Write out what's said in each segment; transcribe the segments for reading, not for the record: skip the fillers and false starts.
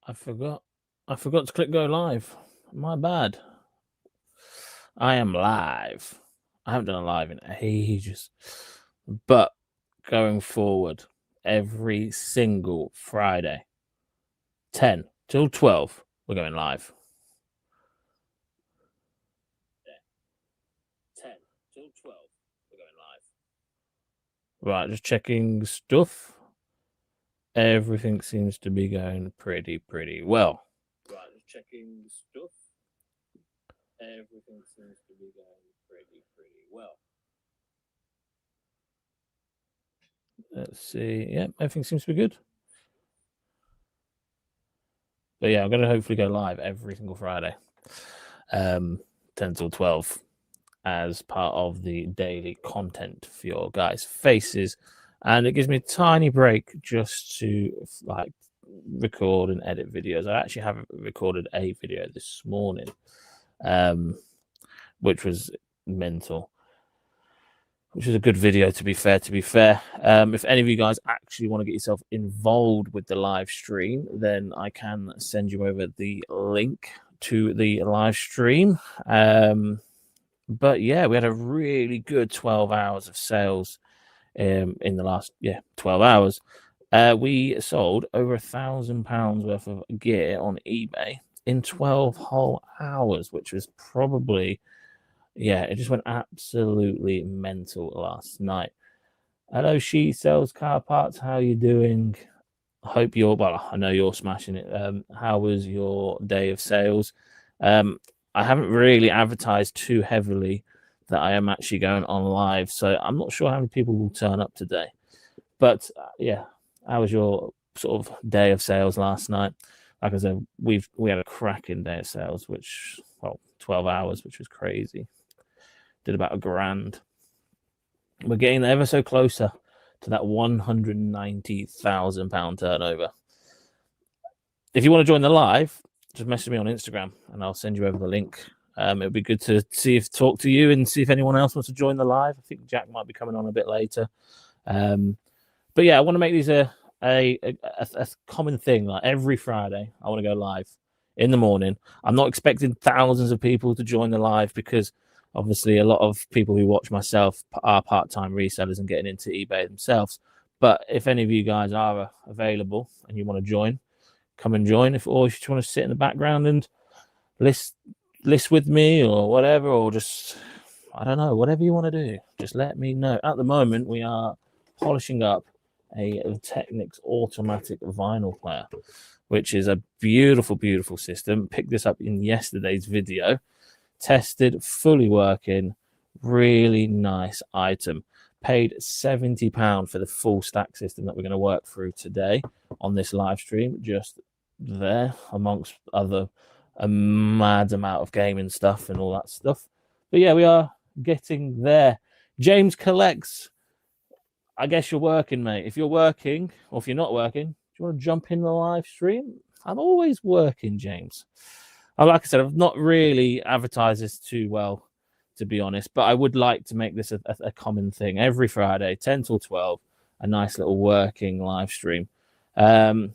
I forgot to click go live. My bad. I am live. I haven't done a live in ages. But going forward, every single Friday, 10 till 12, we're going live. 10 till 12, we're going live. Right, just checking stuff. Everything seems to be going pretty well. Right, just checking stuff. Everything seems to be going pretty well. Let's see. Yeah, everything seems to be good. But yeah, I'm going to hopefully go live every single Friday, 10 till 12, as part of the daily content for your guys' faces. And it gives me a tiny break just to like record and edit videos. I actually have recorded a video this morning, which was mental, which is a good video, to be fair. If any of you guys actually want to get yourself involved with the live stream, then I can send you over the link to the live stream. But yeah, we had a really good 12 hours of sales in the last 12 hours. We sold over £1,000 worth of gear on eBay in 12 whole hours, which was probably, it just went absolutely mental last night. Hello, She Sells Car Parts. How are you doing? I hope I know you're smashing it. How was your day of sales? I haven't really advertised too heavily that I am actually going on live, so I'm not sure how many people will turn up today. But how was your sort of day of sales last night? Like I said, we had a cracking day of sales, 12 hours, which was crazy. Did about £1,000. We're getting ever so closer to that £190,000 turnover. If you want to join the live, just message me on Instagram and I'll send you over the link. It'll be good to talk to you and see if anyone else wants to join the live. I think Jack might be coming on a bit later. But yeah, I want to make these a common thing. Like every Friday, I want to go live in the morning. I'm not expecting thousands of people to join the live because obviously a lot of people who watch myself are part-time resellers and getting into eBay themselves. But if any of you guys are available and you want to join, come and join. Or if you want to sit in the background and list with me or whatever, or just, I don't know, whatever you want to do, just let me know. At the moment, we are polishing up a Technics automatic vinyl player, which is a beautiful system. Picked this up in yesterday's video. Tested, fully working, really nice item. Paid £70 for the full stack system that we're going to work through today on this live stream, just there amongst a mad amount of gaming stuff and all that stuff. But yeah, we are getting there. James Collects, I guess you're working, mate. If you're working, or if you're not working, do you want to jump in the live stream? I'm always working, James. Like I said, I've not really advertised this too well, to be honest, but I would like to make this a common thing. Every Friday, 10 till 12, a nice little working live stream. But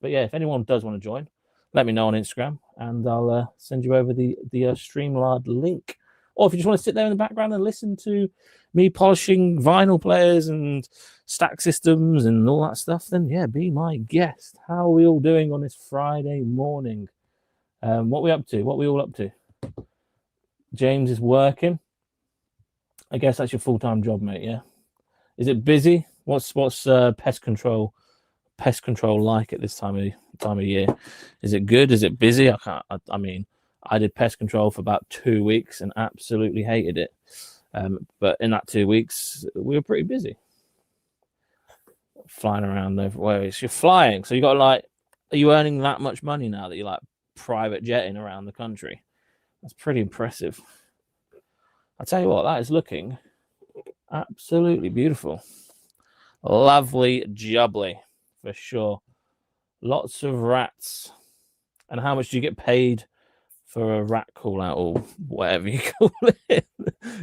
yeah, if anyone does want to join, let me know on Instagram, and I'll send you over the Streamlard link. Or if you just want to sit there in the background and listen to me polishing vinyl players and stack systems and all that stuff, then yeah, be my guest. How are we all doing on this Friday morning? What are we up to? What are we all up to? James is working. I guess that's your full-time job, mate, yeah? Is it busy? What's pest control like at this time of year? Is it good? Is it busy? I did pest control for about 2 weeks and absolutely hated it. But in that 2 weeks, we were pretty busy. Flying around everywhere. You're flying, so you got are you earning that much money now that you're like private jetting around the country? That's pretty impressive. I tell you what, that is looking absolutely beautiful. Lovely jubbly, for sure. Lots of rats. And how much do you get paid for a rat call out, or whatever you call it?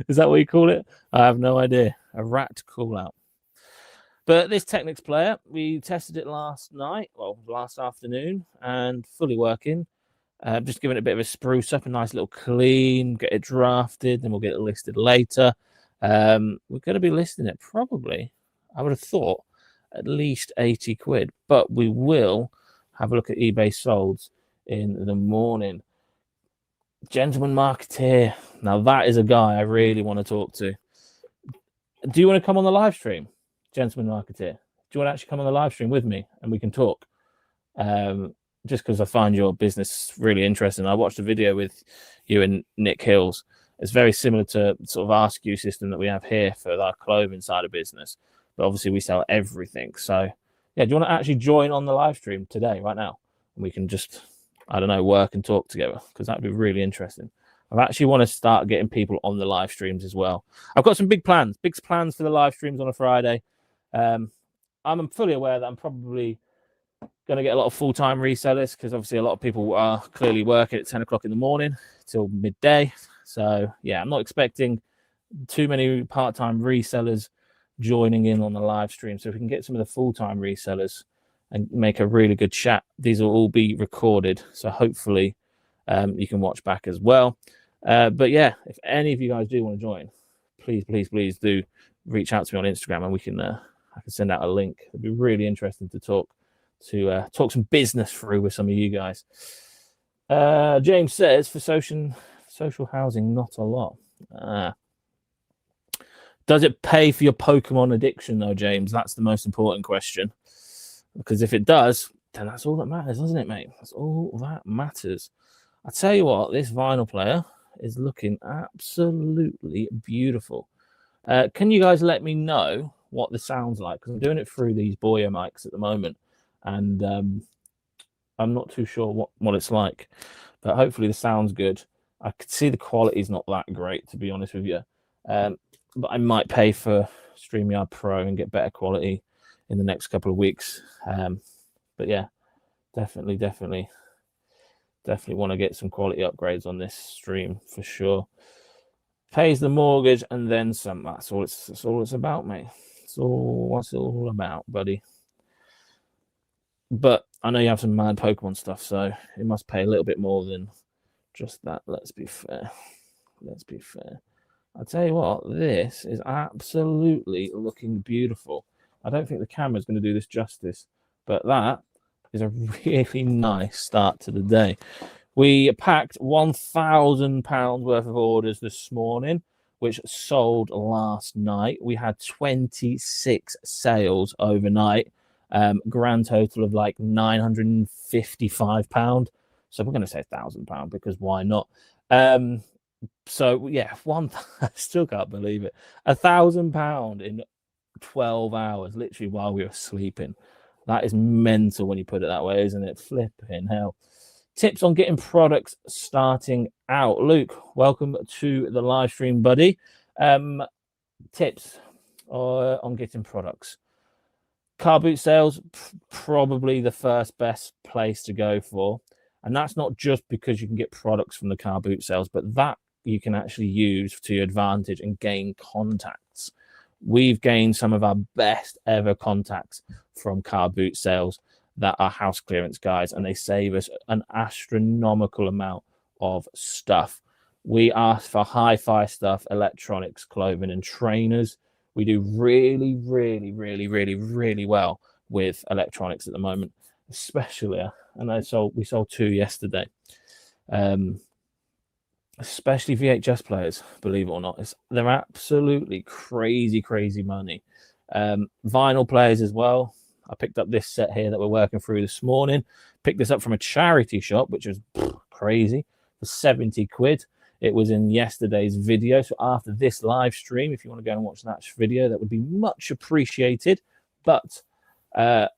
Is that what you call it? I have no idea. A rat call out. But this Technics player, we tested it last afternoon, and fully working. Just giving it a bit of a spruce up, a nice little clean, get it drafted, then we'll get it listed later. We're going to be listing it probably, I would have thought, at least 80 quid, but we will have a look at eBay solds in the morning. Gentleman Marketeer. Now that is a guy I really want to talk to. Do you want to come on the live stream, Gentleman Marketeer? Do you want to actually come on the live stream with me and we can talk? Just because I find your business really interesting. I watched a video with you and Nick Hills. It's very similar to sort of our SKU system that we have here for our clothing side of business. But obviously we sell everything. So yeah, do you want to actually join on the live stream today, right now? And we can just, I don't know, work and talk together, because that'd be really interesting. I actually want to start getting people on the live streams as well. I've got some big plans for the live streams on a Friday. I'm fully aware that I'm probably going to get a lot of full-time resellers, because obviously a lot of people are clearly working at 10 o'clock in the morning till midday. So yeah, I'm not expecting too many part-time resellers joining in on the live stream. So if we can get some of the full-time resellers and make a really good chat, these will all be recorded. So hopefully you can watch back as well. But yeah, if any of you guys do want to join, please do reach out to me on Instagram, and we can I can send out a link. It'd be really interesting to talk some business through with some of you guys. James says, for social housing, not a lot. Does it pay for your Pokemon addiction though, James? That's the most important question. Because if it does, then that's all that matters, doesn't it, mate? That's all that matters. I tell you what, this vinyl player is looking absolutely beautiful. Can you guys let me know what the sound's like? Because I'm doing it through these Boya mics at the moment, and I'm not too sure what it's like, but hopefully the sound's good. I could see the quality's not that great, to be honest with you, but I might pay for StreamYard Pro and get better quality in the next couple of weeks. But yeah, definitely want to get some quality upgrades on this stream for sure. Pays the mortgage and then some. That's all it's about, mate. It's all what it's all about, buddy. But I know you have some mad Pokemon stuff, so it must pay a little bit more than just that. Let's be fair. I tell you what, this is absolutely looking beautiful. I don't think the camera's going to do this justice, but that is a really nice start to the day. We packed £1,000 worth of orders this morning, which sold last night. We had 26 sales overnight, grand total of like £955. So we're going to say £1,000 because why not? So yeah, I still can't believe it. £1,000 in 12 hours, literally while we were sleeping. That is mental when you put it that way, isn't it? Flipping hell. Tips on getting products starting out. Luke, welcome to the live stream, buddy. Tips on getting products. Car boot sales, probably the first best place to go for. And that's not just because you can get products from the car boot sales, but that you can actually use to your advantage and gain contacts. We've gained some of our best ever contacts from car boot sales that are house clearance guys, and they save us an astronomical amount of stuff. We ask for hi-fi stuff, electronics, clothing, and trainers. We do really well with electronics at the moment, especially, and we sold 2 yesterday. Especially VHS players, believe it or not. They're absolutely crazy money. Vinyl players as well. I picked up this set here that we're working through this morning. Picked this up from a charity shop, which was crazy, for 70 quid. It was in yesterday's video. So after this live stream, if you want to go and watch that video, that would be much appreciated. But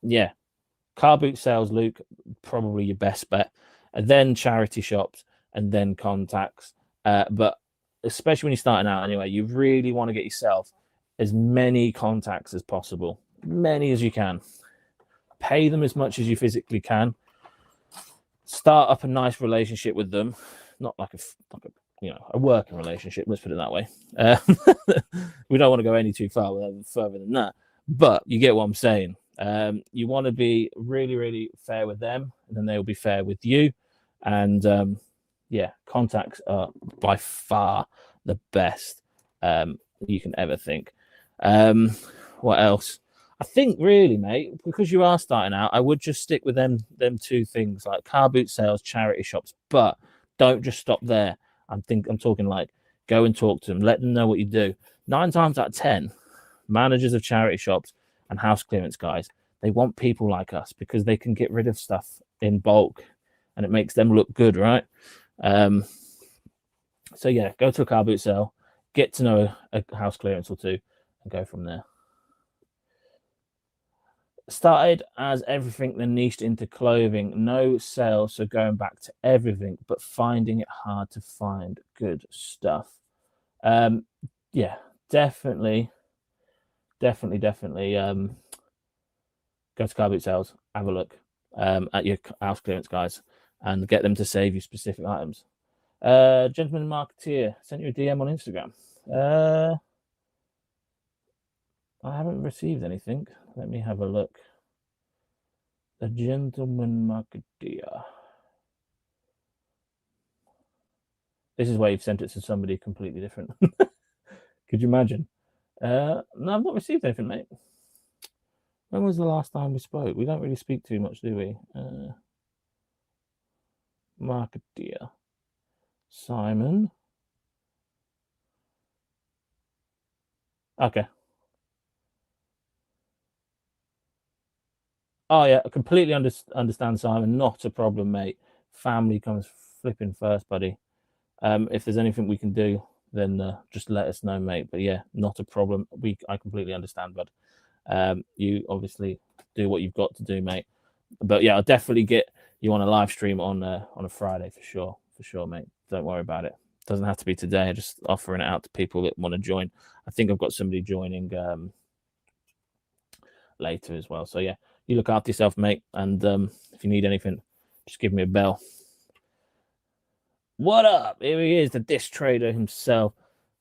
yeah, car boot sales, Luke, probably your best bet. And then charity shops, and then contacts. But especially when you're starting out anyway, you really want to get yourself as many contacts as possible, many as you can. Pay them as much as you physically can. Start up a nice relationship with them, not like a working relationship. Let's put it that way. We don't want to go any too far further than that. But you get what I'm saying. You want to be really, really fair with them, and then they'll be fair with you. And yeah, contacts are by far the best you can ever think. What else? I think really, mate, because you are starting out, I would just stick with them two things, like car boot sales, charity shops, but don't just stop there. I'm talking like go and talk to them, let them know what you do. 9 times out of 10, managers of charity shops and house clearance guys, they want people like us because they can get rid of stuff in bulk and it makes them look good, right? So yeah, go to a car boot sale, get to know a house clearance or two, and go from there. Started as everything, then niched into clothing. No sales, so going back to everything, but finding it hard to find good stuff. Yeah, definitely. Go to car boot sales, have a look at your house clearance guys, and get them to save you specific items. Gentleman Marketeer sent you a DM on Instagram. I haven't received anything. Let me have a look. The Gentleman Marketeer. This is where you've sent it to somebody completely different. Could you imagine? No, I've not received anything, mate. When was the last time we spoke? We don't really speak too much, do we? Marketeer. Simon. Okay. Oh yeah, I completely understand, Simon. Not a problem, mate. Family comes flipping first, buddy. If there's anything we can do, then just let us know, mate. But yeah, not a problem. I completely understand, bud. You obviously do what you've got to do, mate. But yeah, I'll definitely get you on a live stream on a Friday for sure, mate. Don't worry about it. Doesn't have to be today. I'm just offering it out to people that want to join. I think I've got somebody joining later as well. So yeah, you look after yourself, mate. And if you need anything, just give me a bell. What up? Here he is, the disc trader himself.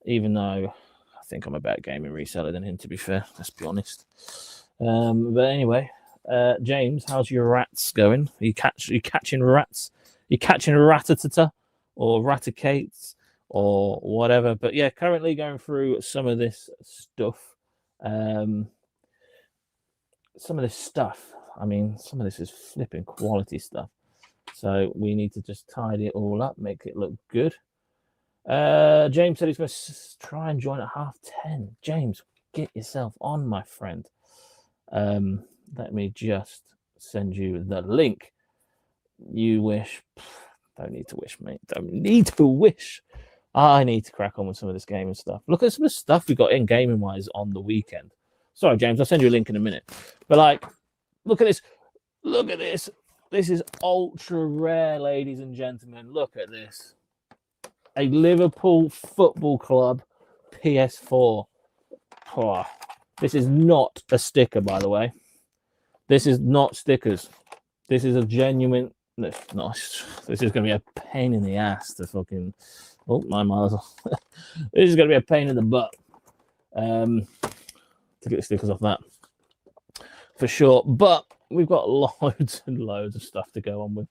Even though I think I'm a better gaming reseller than him, to be fair. Let's be honest. But anyway, James, how's your rats going? Are you catching rats? Are you catching ratatata or raticates or whatever? But yeah, currently going through some of this stuff. Some of this stuff. I mean, some of this is flipping quality stuff. So we need to just tidy it all up, make it look good. James said he's going to try and join at 10:30. James, get yourself on, my friend. Let me just send you the link. You wish. Don't need to wish, mate. Don't need to wish. I need to crack on with some of this gaming stuff. Look at some of the stuff we got in gaming-wise on the weekend. Sorry, James, I'll send you a link in a minute. But like, look at this. Look at this. This is ultra rare, ladies and gentlemen. Look at this. A Liverpool Football Club PS4. Oh, this is not a sticker, by the way. This is not stickers. This is a genuine... This is going to be a pain in the ass to fucking... Oh, my miles. This is going to be a pain in the butt to get the stickers off that. For sure. But we've got loads and loads of stuff to go on with.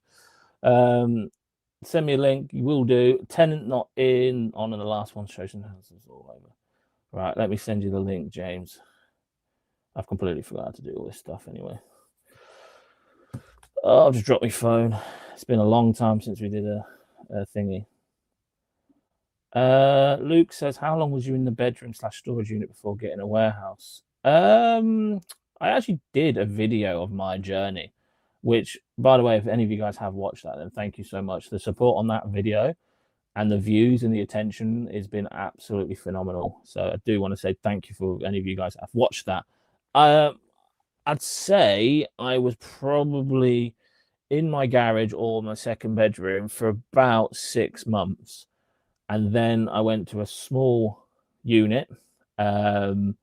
Send me a link. You will do. Tenant not in on the last one. Shows houses all over. Right, let me send you the link, James. I've completely forgot how to do all this stuff anyway. Oh, I've just dropped my phone. It's been a long time since we did a thingy. Luke says, how long was you in the bedroom/storage unit before getting a warehouse? I actually did a video of my journey, which, by the way, if any of you guys have watched that, then thank you so much. The support on that video and the views and the attention has been absolutely phenomenal. So I do want to say thank you for any of you guys that have watched that. I'd say I was probably in my garage or my second bedroom for about 6 months. And then I went to a small unit. And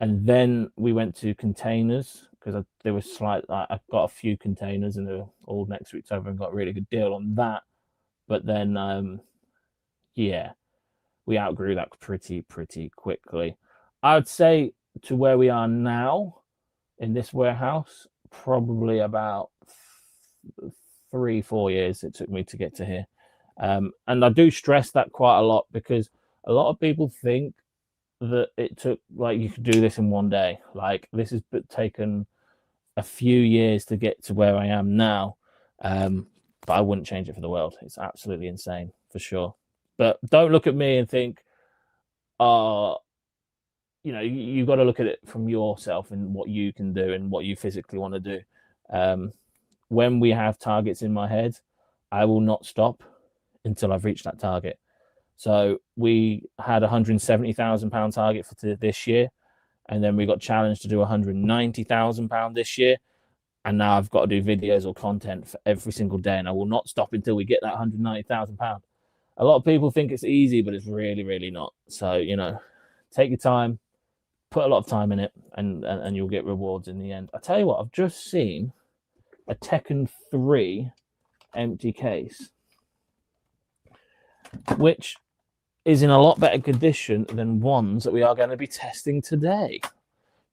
then we went to containers because there was I got a few containers and they were all next to each other and got a really good deal on that. But then, yeah, we outgrew that pretty quickly. I would say to where we are now in this warehouse, probably about 3-4 years it took me to get to here. And I do stress that quite a lot, because a lot of people think that it took, like, you could do this in one day. Like, this has taken a few years to get to where I am now. But I wouldn't change it for the world. It's absolutely insane, for sure. But don't look at me and think, you've got to look at it from yourself and what you can do and what you physically want to do. When we have targets in my head, I will not stop until I've reached that target. So we had £170,000 target for this year, and then we got challenged to do £190,000 this year. And now I've got to do videos or content for every single day, and I will not stop until we get that £190,000. A lot of people think it's easy, but it's really, really not. So, take your time, put a lot of time in it, and you'll get rewards in the end. I tell you what, I've just seen a Tekken 3 empty case, which is in a lot better condition than ones that we are going to be testing today,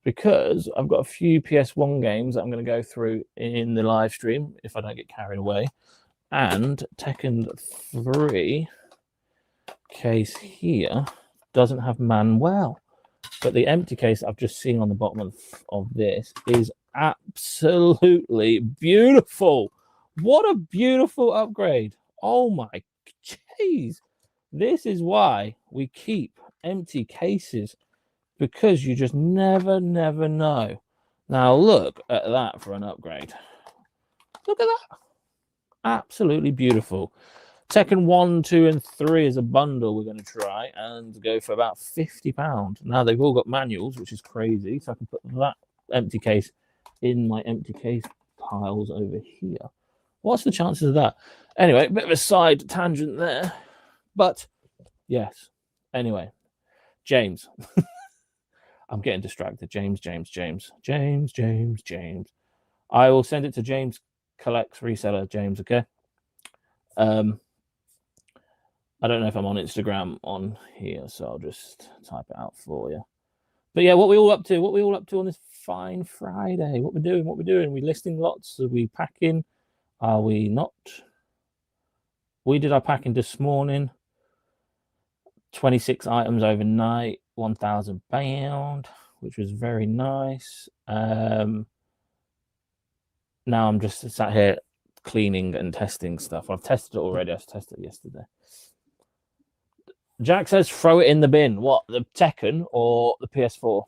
because I've got a few PS1 games that I'm going to go through in the live stream if I don't get carried away. And Tekken 3 case here doesn't have Manuel, but the empty case I've just seen on the bottom of this is absolutely beautiful. What a beautiful upgrade. Oh my jeez. This is why we keep empty cases, because you just never know. Now look at that for an upgrade. Look at that. Absolutely beautiful. Tekken 1, 2, and 3 is a bundle we're going to try and go for about £50. Now they've all got manuals, which is crazy. So I can put that empty case in my empty case piles over here. What's the chances of that? Anyway, a bit of a side tangent there. But yes. Anyway, James. I'm getting distracted. James. I will send it to James Collects Reseller, James, okay? I don't know if I'm on Instagram on here, so I'll just type it out for you. But yeah, what we all up to on this fine Friday? What we're doing? We listing lots? Are we packing? Are we not? We did our packing this morning. 26 items overnight, £1,000, which was very nice. Now I'm just sat here cleaning and testing stuff. I've tested it already. I tested it yesterday. Jack says throw it in the bin. What, the Tekken or the PS4?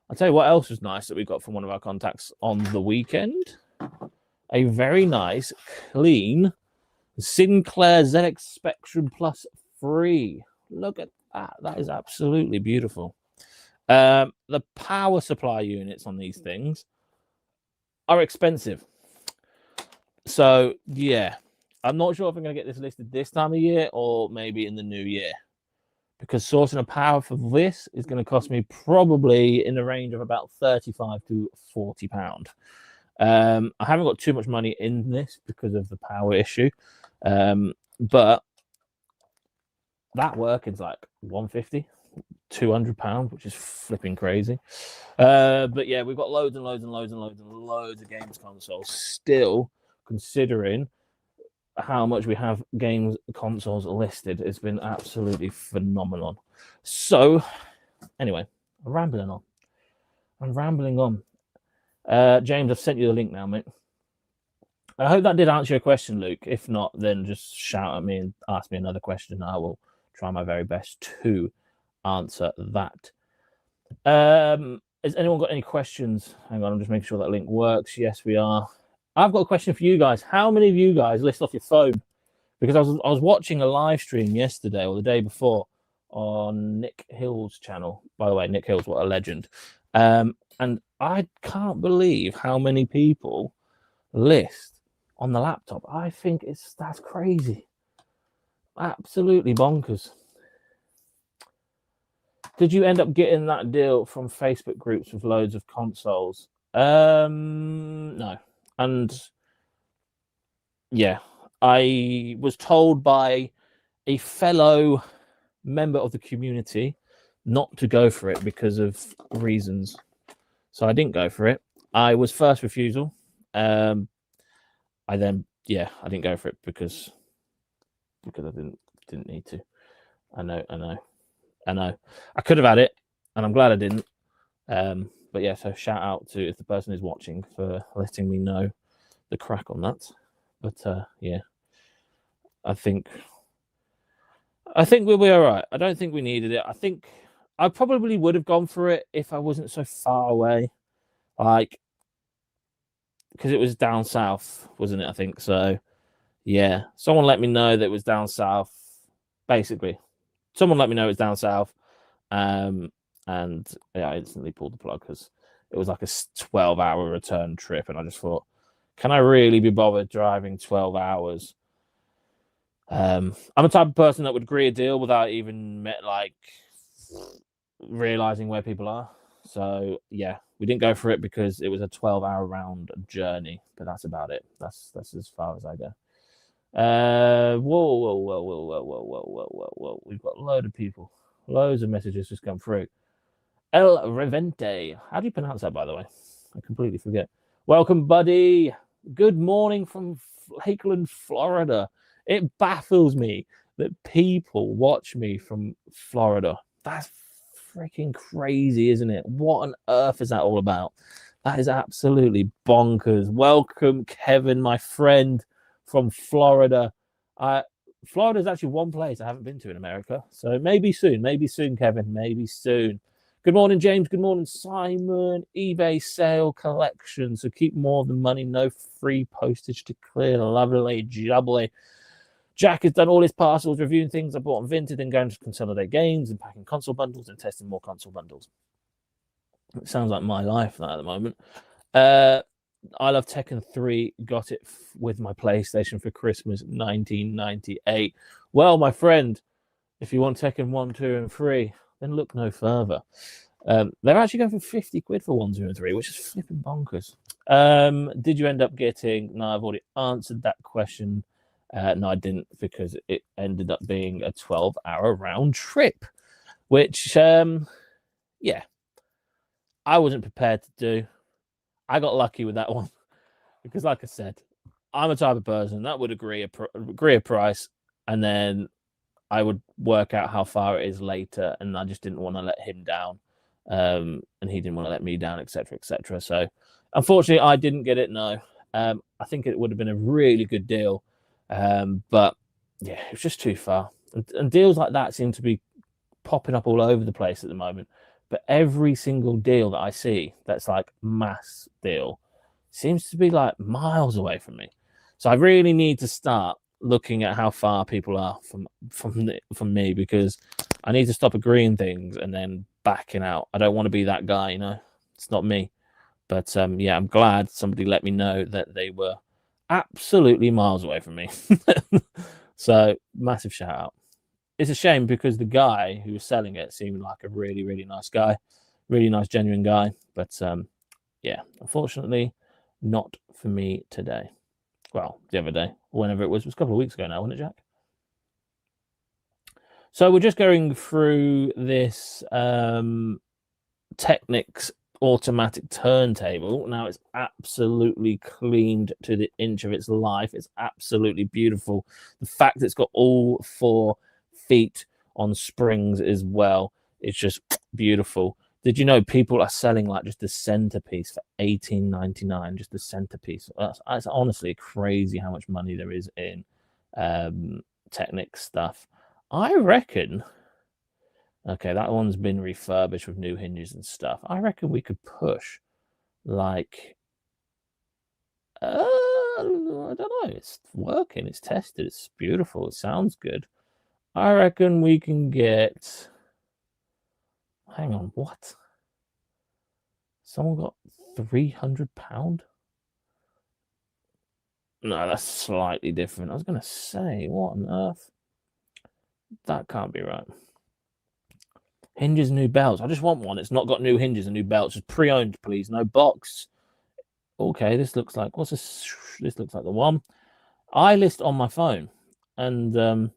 I'll tell you what else was nice that we got from one of our contacts on the weekend. A very nice, clean Sinclair ZX Spectrum Plus 3. Look at that. That is absolutely beautiful. The power supply units on these things are expensive. So, yeah. I'm not sure if I'm going to get this listed this time of year or maybe in the new year, because sourcing a power for this is going to cost me probably in the range of about £35 to £40. I haven't got too much money in this because of the power issue, but that work is like £150, £200, which is flipping crazy. But yeah, we've got loads of games consoles still, considering how much we have games consoles listed. It's been absolutely phenomenal. So anyway, I'm rambling on. James, I've sent you the link now, mate. I hope that did answer your question, Luke. If not, then just shout at me and ask me another question. I will try my very best to answer that. Has anyone got any questions? Hang on, I'm just making sure that link works. Yes, we are. I've got a question for you guys. How many of you guys list off your phone? Because I was watching a live stream yesterday or the day before on Nick Hill's channel. By the way, Nick Hill's, what a legend. And I can't believe how many people list on the laptop. I think that's crazy. Absolutely bonkers. Did you end up getting that deal from Facebook groups with loads of consoles? No. And yeah, I was told by a fellow member of the community not to go for it because of reasons. So I didn't go for it. I was first refusal. I didn't go for it because I didn't need to. I know. I could have had it, and I'm glad I didn't. But yeah, so shout out to if the person is watching for letting me know the crack on that. But yeah, I think we'll be all right. I don't think we needed it. I think I probably would have gone for it if I wasn't so far away, like because it was down south, wasn't it? I think so. Yeah, someone let me know that it was down south. Basically, someone let me know it was down south, and yeah, I instantly pulled the plug because it was like a 12-hour return trip, and I just thought, can I really be bothered driving 12 hours? I'm a type of person that would agree a deal without even realizing where people are. So yeah, we didn't go for it because it was a 12-hour round journey, but that's about it. That's as far as I go. Whoa. We've got a load of people. Loads of messages just come through. El Revente. How do you pronounce that, by the way? I completely forget. Welcome, buddy. Good morning from Lakeland, Florida. It baffles me that people watch me from Florida. That's freaking crazy, isn't it? What on earth is that all about? That is absolutely bonkers. Welcome, Kevin, my friend from Florida. Florida is actually one place I haven't been to in America. So maybe soon, Kevin, maybe soon. Good morning, James. Good morning, Simon. eBay sale collection. So keep more of the money. No free postage to clear. Lovely, jubbly. Jack has done all his parcels, reviewing things I bought on Vinted and going to consolidate games and packing console bundles and testing more console bundles. It sounds like my life at the moment. I love Tekken 3. Got it with my PlayStation for Christmas 1998. Well, my friend, if you want Tekken 1, 2, and 3, then look no further. They're actually going for 50 quid for 1, 2, and 3, which is flipping bonkers. Did you end up getting? No, I've already answered that question. No, I didn't, because it ended up being a 12-hour round trip, which, yeah, I wasn't prepared to do. I got lucky with that one because, like I said, I'm a type of person that would agree a price, and then I would work out how far it is later, and I just didn't want to let him down, and he didn't want to let me down, etc., etc. So, unfortunately, I didn't get it. No, I think it would have been a really good deal, but yeah, it was just too far. And deals like that seem to be popping up all over the place at the moment. But every single deal that I see that's like mass deal seems to be like miles away from me. So I really need to start looking at how far people are from me, because I need to stop agreeing things and then backing out. I don't want to be that guy, you know. It's not me. But yeah, I'm glad somebody let me know that they were absolutely miles away from me. So massive shout out. It's a shame because the guy who was selling it seemed like a really, really nice guy, really nice, genuine guy. But yeah, unfortunately, not for me today. Well, the other day, whenever it was a couple of weeks ago now, wasn't it, Jack? So we're just going through this Technics automatic turntable. Now it's absolutely cleaned to the inch of its life. It's absolutely beautiful. The fact that it's got all 4 feet on springs as well, it's just beautiful. Did you know people are selling like just the centerpiece for $18.99? Just the centerpiece. That's honestly crazy how much money there is in Technics stuff. I reckon. Okay, that one's been refurbished with new hinges and stuff. I reckon we could push like I don't know. It's working. It's tested. It's beautiful. It sounds good. I reckon we can get. Hang on, what? Someone got £300? No, that's slightly different. I was going to say, what on earth? That can't be right. Hinges, new belts. I just want one. It's not got new hinges and new belts. Just pre-owned, please. No box. Okay, this looks like what's this? This looks like the one. I list on my phone, and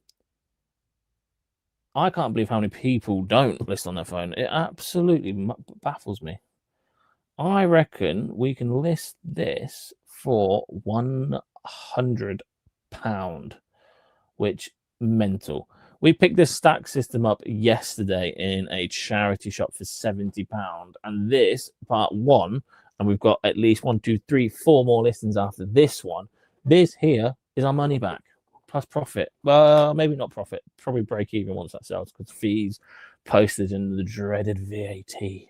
I can't believe how many people don't list on their phone. It absolutely baffles me. I reckon we can list this for £100, which mental. We picked this stack system up yesterday in a charity shop for £70, and this part one, and we've got at least 1, 2, 3, 4 more listings after this one. This here is our money back plus profit. Well, maybe not profit, probably break even once that sells because fees, postage, and the dreaded VAT.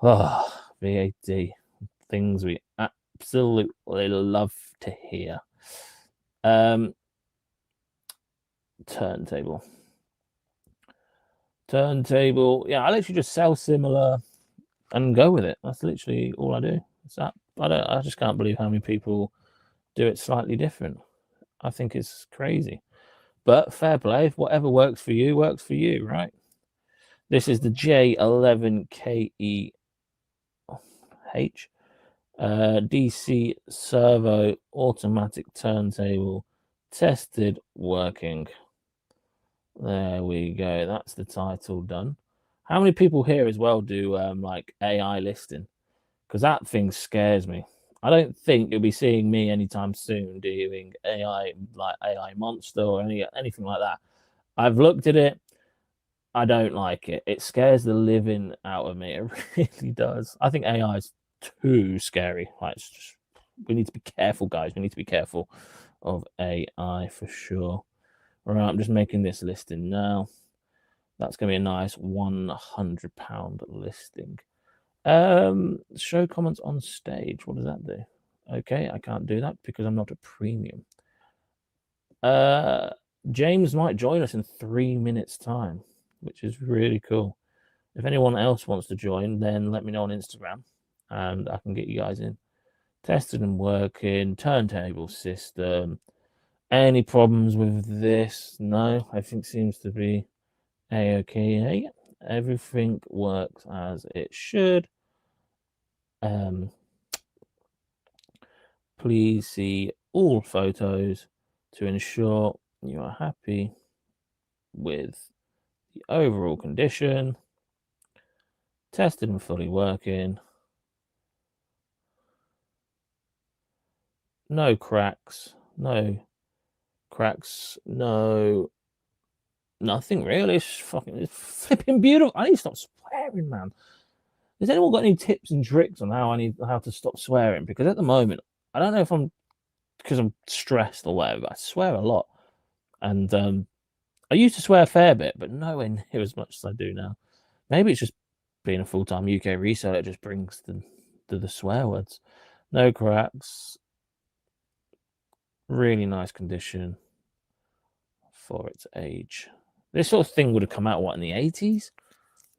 Oh, VAT, things we absolutely love to hear. Turntable. Yeah, I literally just sell similar and go with it. That's literally all I do. It's that. I just can't believe how many people do it slightly different. I think it's crazy. But fair play. Whatever works for you, right? This is the J11KEH DC servo automatic turntable, tested, working. There we go. That's the title done. How many people here as well do like AI listing? Because that thing scares me. I don't think you'll be seeing me anytime soon doing AI, like AI monster or anything like that. I've looked at it. I don't like it. It scares the living out of me. It really does. I think AI is too scary. Like, it's just, we need to be careful, guys. We need to be careful of AI for sure. All right, I'm just making this listing now. That's going to be a nice £100 listing. Show comments on stage. What does that do? Okay, I can't do that because I'm not a premium. James might join us in 3 minutes' time, which is really cool. If anyone else wants to join, then let me know on Instagram and I can get you guys in. Tested and working, turntable system. Any problems with this? No, everything seems to be a-okay. Everything works as it should. Please see all photos to ensure you are happy with the overall condition. Tested and fully working. No cracks. No nothing really. It's flipping beautiful. I need to stop swearing, man. Has anyone got any tips and tricks on how to stop swearing? Because at the moment, I don't know if because I'm stressed or whatever, but I swear a lot. And I used to swear a fair bit, but nowhere near as much as I do now. Maybe it's just being a full-time UK reseller, it just brings the swear words. No cracks. Really nice condition for its age. This sort of thing would have come out, what, in the 80s?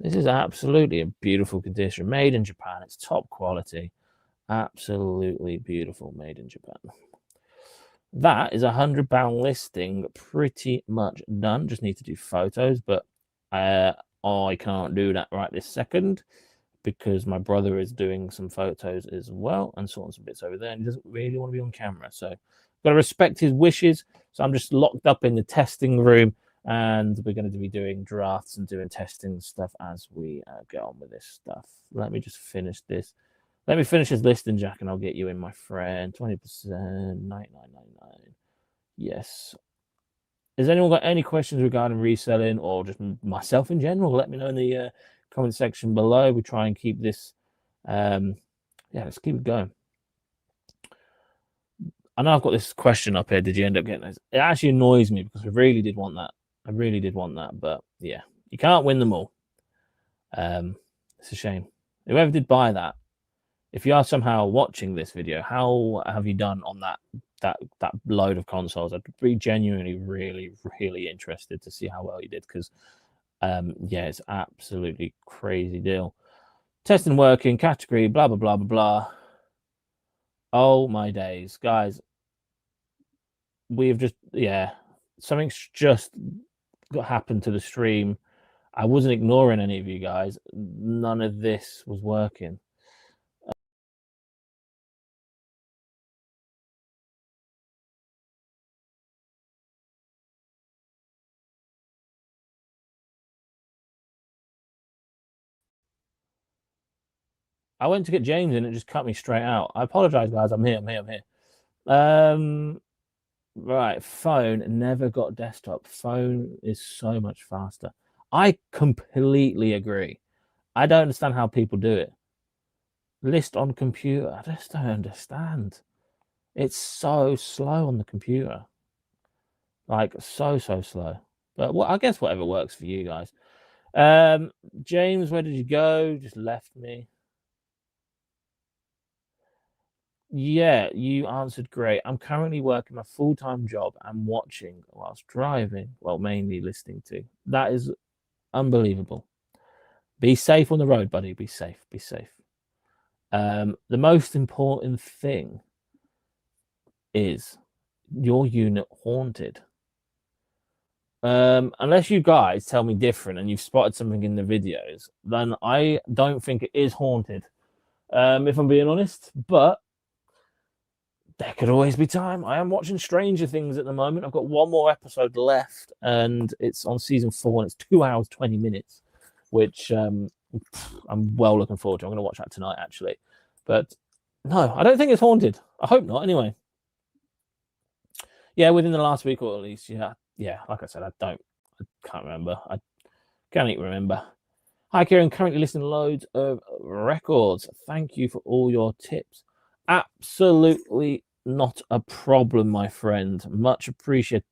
This is absolutely a beautiful condition. Made in Japan. It's top quality. Absolutely beautiful. Made in Japan. That is £100 listing. Pretty much done. Just need to do photos, but I can't do that right this second because my brother is doing some photos as well and sorting some bits over there, and he doesn't really want to be on camera. So got to respect his wishes. So I'm just locked up in the testing room, and we're going to be doing drafts and doing testing stuff as we get on with this stuff. Let me just finish this. Let me finish this listing, Jack, and I'll get you in, my friend. 20%, 99.99. Yes. Has anyone got any questions regarding reselling or just myself in general? Let me know in the comment section below. We try and keep this. Yeah, let's keep it going. I know I've got this question up here. Did you end up getting this? It actually annoys me because I really did want that. I really did want that, but yeah, you can't win them all. It's a shame. Whoever did buy that, if you are somehow watching this video, how have you done on that load of consoles? I'd be genuinely really interested to see how well you did because yeah, it's absolutely crazy deal. Testing working, category, blah blah blah blah blah. Oh my days, guys. We've just something's just happened to the stream. I wasn't ignoring any of you guys. None of this was working. I went to get James and it just cut me straight out. I apologize, guys. I'm here. Right, phone never got desktop. Phone is so much faster. I completely agree. I don't understand how people do it. List on computer. I just don't understand. It's so slow on the computer. Like so slow. But I guess whatever works for you guys. James, where did you go? Just left me. Yeah, you answered great. I'm currently working a full-time job and watching whilst driving, well, mainly listening to. That is unbelievable. Be safe on the road, buddy. Be safe. The most important thing is your unit haunted. Unless you guys tell me different and you've spotted something in the videos, then I don't think it is haunted. If I'm being honest, but there could always be time. I am watching Stranger Things at the moment. I've got one more episode left, and it's on season 4, and it's 2 hours 20 minutes, which I'm well looking forward to. I'm going to watch that tonight, actually. But no, I don't think it's haunted. I hope not, anyway. Yeah, within the last week or at least. Yeah. Like I said, I can't remember. I can't even remember. Hi, Kieran. Currently listening to loads of records. Thank you for all your tips. Absolutely not a problem, my friend. Much appreciated.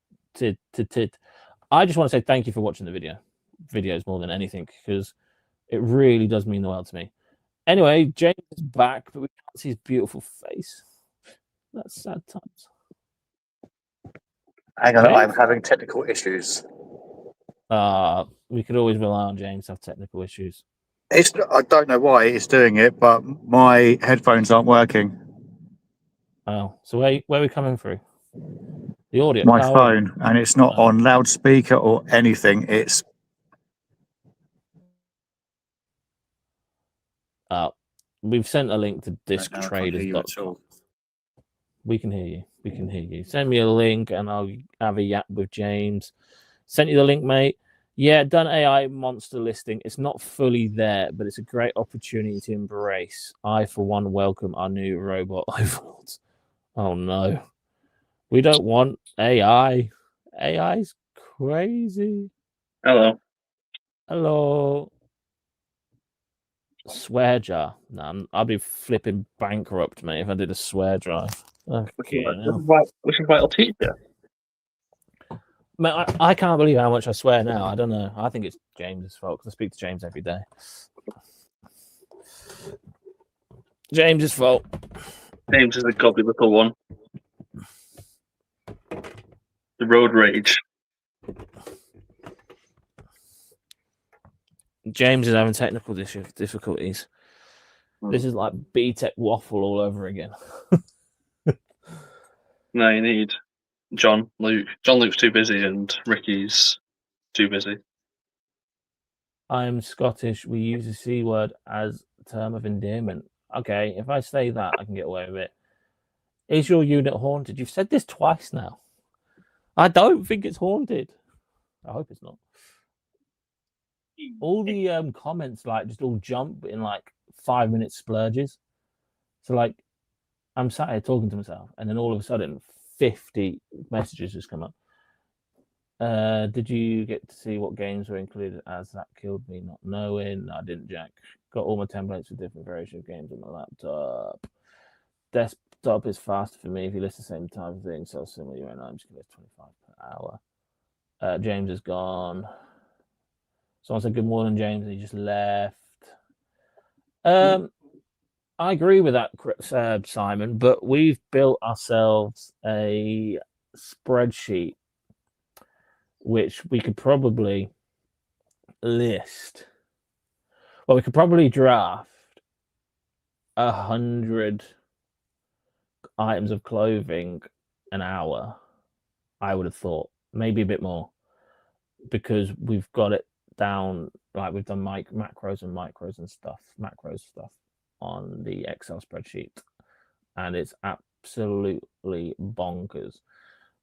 I just want to say thank you for watching the videos more than anything, because it really does mean the world to me. Anyway, James is back, but we can't see his beautiful face. That's sad times. Hang on, I'm having technical issues. We could always rely on James to have technical issues. I don't know why it's doing it, but my headphones aren't working. Oh, so where are we coming through? The audio. My phone, and it's not on loudspeaker or anything. It's. We've sent a link to disctraders.com. We can hear you. Send me a link and I'll have a yap with James. Sent you the link, mate. Yeah, done AI monster listing. It's not fully there, but it's a great opportunity to embrace. I, for one, welcome our new robot overlords. Oh, no. We don't want AI. AI's crazy. Hello. Swear jar. No, I'd be flipping bankrupt, mate, if I did a swear drive. Okay, which is why I'll teach you. Man, I can't believe how much I swear now. I don't know. I think it's James's fault, because I speak to James every day. James's fault. James is a godly little one. The road rage. James is having technical difficulties. This is like BTEC waffle all over again. No, you need John Luke. John Luke's too busy and Ricky's too busy. I'm Scottish. We use the C word as a term of endearment. Okay, if I say that, I can get away with it. Is your unit haunted? You've said this twice now. I don't think it's haunted. I hope it's not. All the comments just all jump in 5-minute splurges. So I'm sat here talking to myself, and then all of a sudden 50 messages just come up. Did you get to see what games were included? As that killed me not knowing. No, I didn't, Jack. Got all my templates for different variations of games on my laptop. Desktop is faster for me if you list the same type of thing. So similar, I'm just going to 25 per hour. James is gone. Someone said good morning, James, and he just left. I agree with that, Simon, but we've built ourselves a spreadsheet which we could probably list. Well, we could probably draft 100 items of clothing an hour, I would have thought. Maybe a bit more, because we've got it down, we've done macros and stuff on the Excel spreadsheet, and it's absolutely bonkers.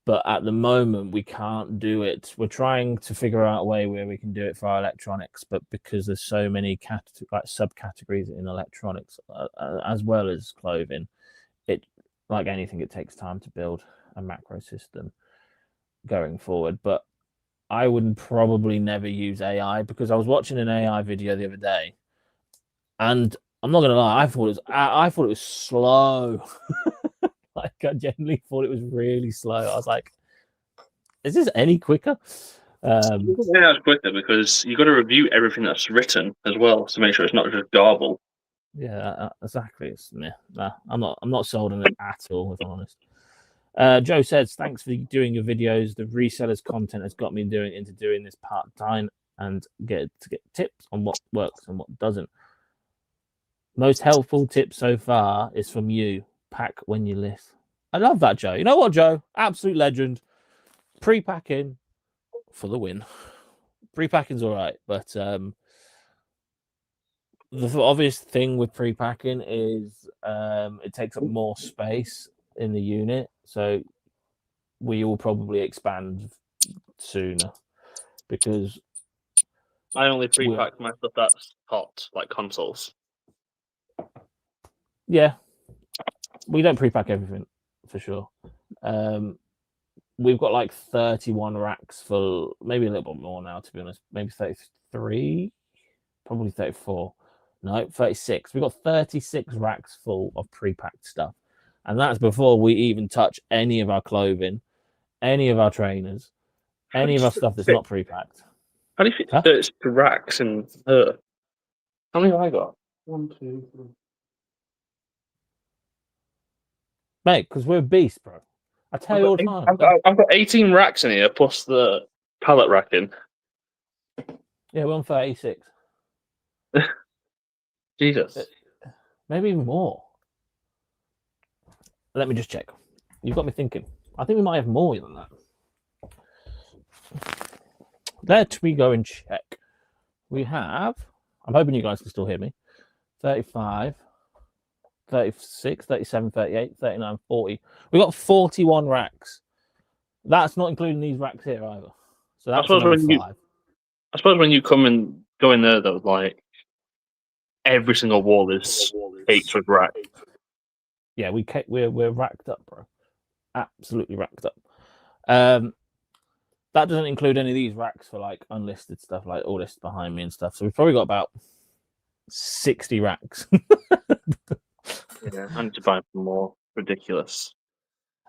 but at the moment we can't do it. We're trying to figure out a way where we can do it for our electronics, but because there's so many subcategories in electronics as well as clothing, it, like anything, it takes time to build a macro system going forward. But I would probably never use AI, because I was watching an AI video the other day, and I'm not gonna lie, I thought it was slow. Like, I genuinely thought it was really slow. I was like, is this any quicker? Yeah, it's quicker because you got to review everything that's written as well to make sure it's not just garble. Yeah, exactly. It's meh. Nah, I'm not sold on it at all, if I'm honest. Joe says, thanks for doing your videos. The resellers content has got me into doing this part-time and get tips on what works and what doesn't. Most helpful tip so far is from you. Pack when you list. I love that, Joe. You know what, Joe? Absolute legend. Pre-packing for the win. Pre-packing's all right, but the obvious thing with pre-packing is it takes up more space in the unit, so we will probably expand sooner, because I only pre-pack my stuff that's hot, like consoles. Yeah, we don't pre-pack everything for sure. We've got like 31 racks full, maybe a little bit more now, to be honest. Maybe 33, probably 34. No, 36. We've got 36 racks full of pre-packed stuff. And that's before we even touch any of our clothing, any of our trainers, any of our stuff that's not pre-packed. How do you fit 36 racks in her? How many have I got? 1, 2, 3. Mate, because we're a beast, bro. I tell you all the time. I've got 18 racks in here plus the pallet racking. Yeah, we're on 36. Jesus. Maybe even more. Let me just check. You've got me thinking. I think we might have more than that. Let me go and check. We have, I'm hoping you guys can still hear me, 35, 36, 37, 38, 39, 40. We've got 41 racks. That's not including these racks here either. So that's another 5. I suppose when you come and go in there, though, like, every single wall is caked with rack. Yeah, we're racked up, bro. Absolutely racked up. That doesn't include any of these racks for like unlisted stuff, like all this behind me and stuff. So we've probably got about 60 racks. Yeah, I need to buy some more. Ridiculous.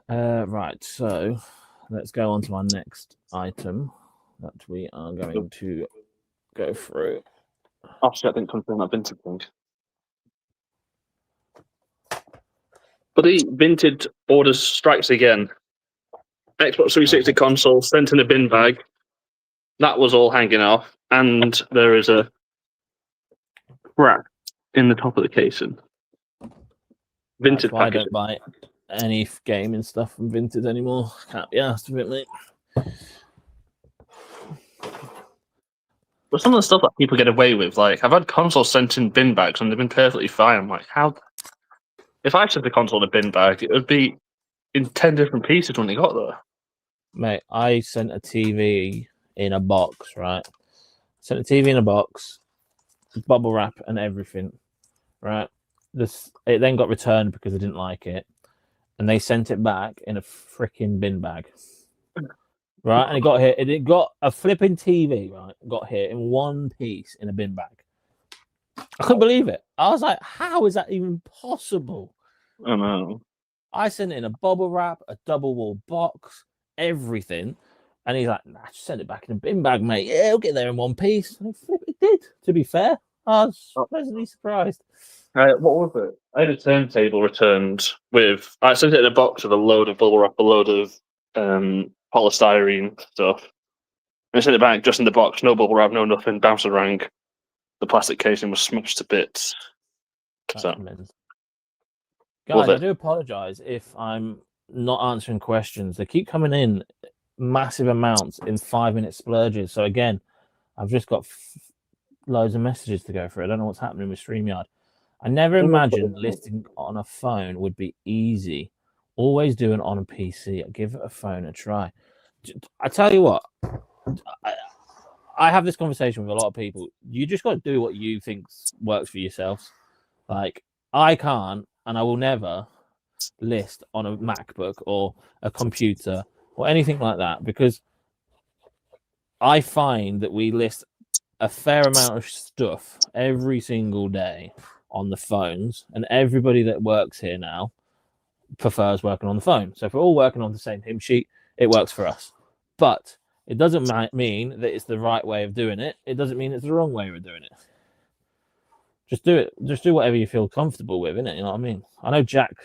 Right, so let's go on to our next item that we are going to go through. Obviously, I didn't confirm that vintage thing. But the vintage orders strikes again. Xbox 360 console sent in a bin bag. That was all hanging off, and there is a crack in the top of the casing. Vintage I packaging. don't buy any gaming stuff from Vinted anymore. Can't be asked of it, mate. But some of the stuff that people get away with, like, I've had consoles sent in bin bags and they've been perfectly fine. I'm like, how? If I sent the console in a bin bag, it would be in 10 different pieces when it got there. Mate, I sent a TV in a box, right? Sent a TV in a box, bubble wrap and everything, right? It then got returned because I didn't like it, and they sent it back in a freaking bin bag, right? And it got here. It got a flipping TV, right? Got here in one piece in a bin bag. I couldn't believe it. I was like, how is that even possible? I know. I sent it in a bubble wrap, a double wall box, everything. And he's like, nah, just send it back in a bin bag, mate. Yeah, it'll get there in one piece. And it did, to be fair. I was pleasantly surprised. What was it? I had a turntable returned with... I sent it in a box with a load of bubble wrap, a load of polystyrene stuff. And I sent it back just in the box, no bubble wrap, no nothing, bouncing around. The plastic casing was smashed to bits. Guys, I do apologise if I'm not answering questions. They keep coming in massive amounts in 5-minute splurges. So again, I've just got loads of messages to go through. I don't know what's happening with StreamYard. I never imagined listing on a phone would be easy. Always do it on a PC. Give a phone a try. I tell you what, I have this conversation with a lot of people. You just got to do what you think works for yourselves. Like, I can't, and I will never list on a MacBook or a computer or anything like that, because I find that we list a fair amount of stuff every single day on the phones, and everybody that works here now prefers working on the phone. So if we're all working on the same hymn sheet, it works for us. But it doesn't mean that it's the right way of doing it. It doesn't mean it's the wrong way of doing it. Just do it. Just do whatever you feel comfortable with, innit? You know what I mean? I know Jack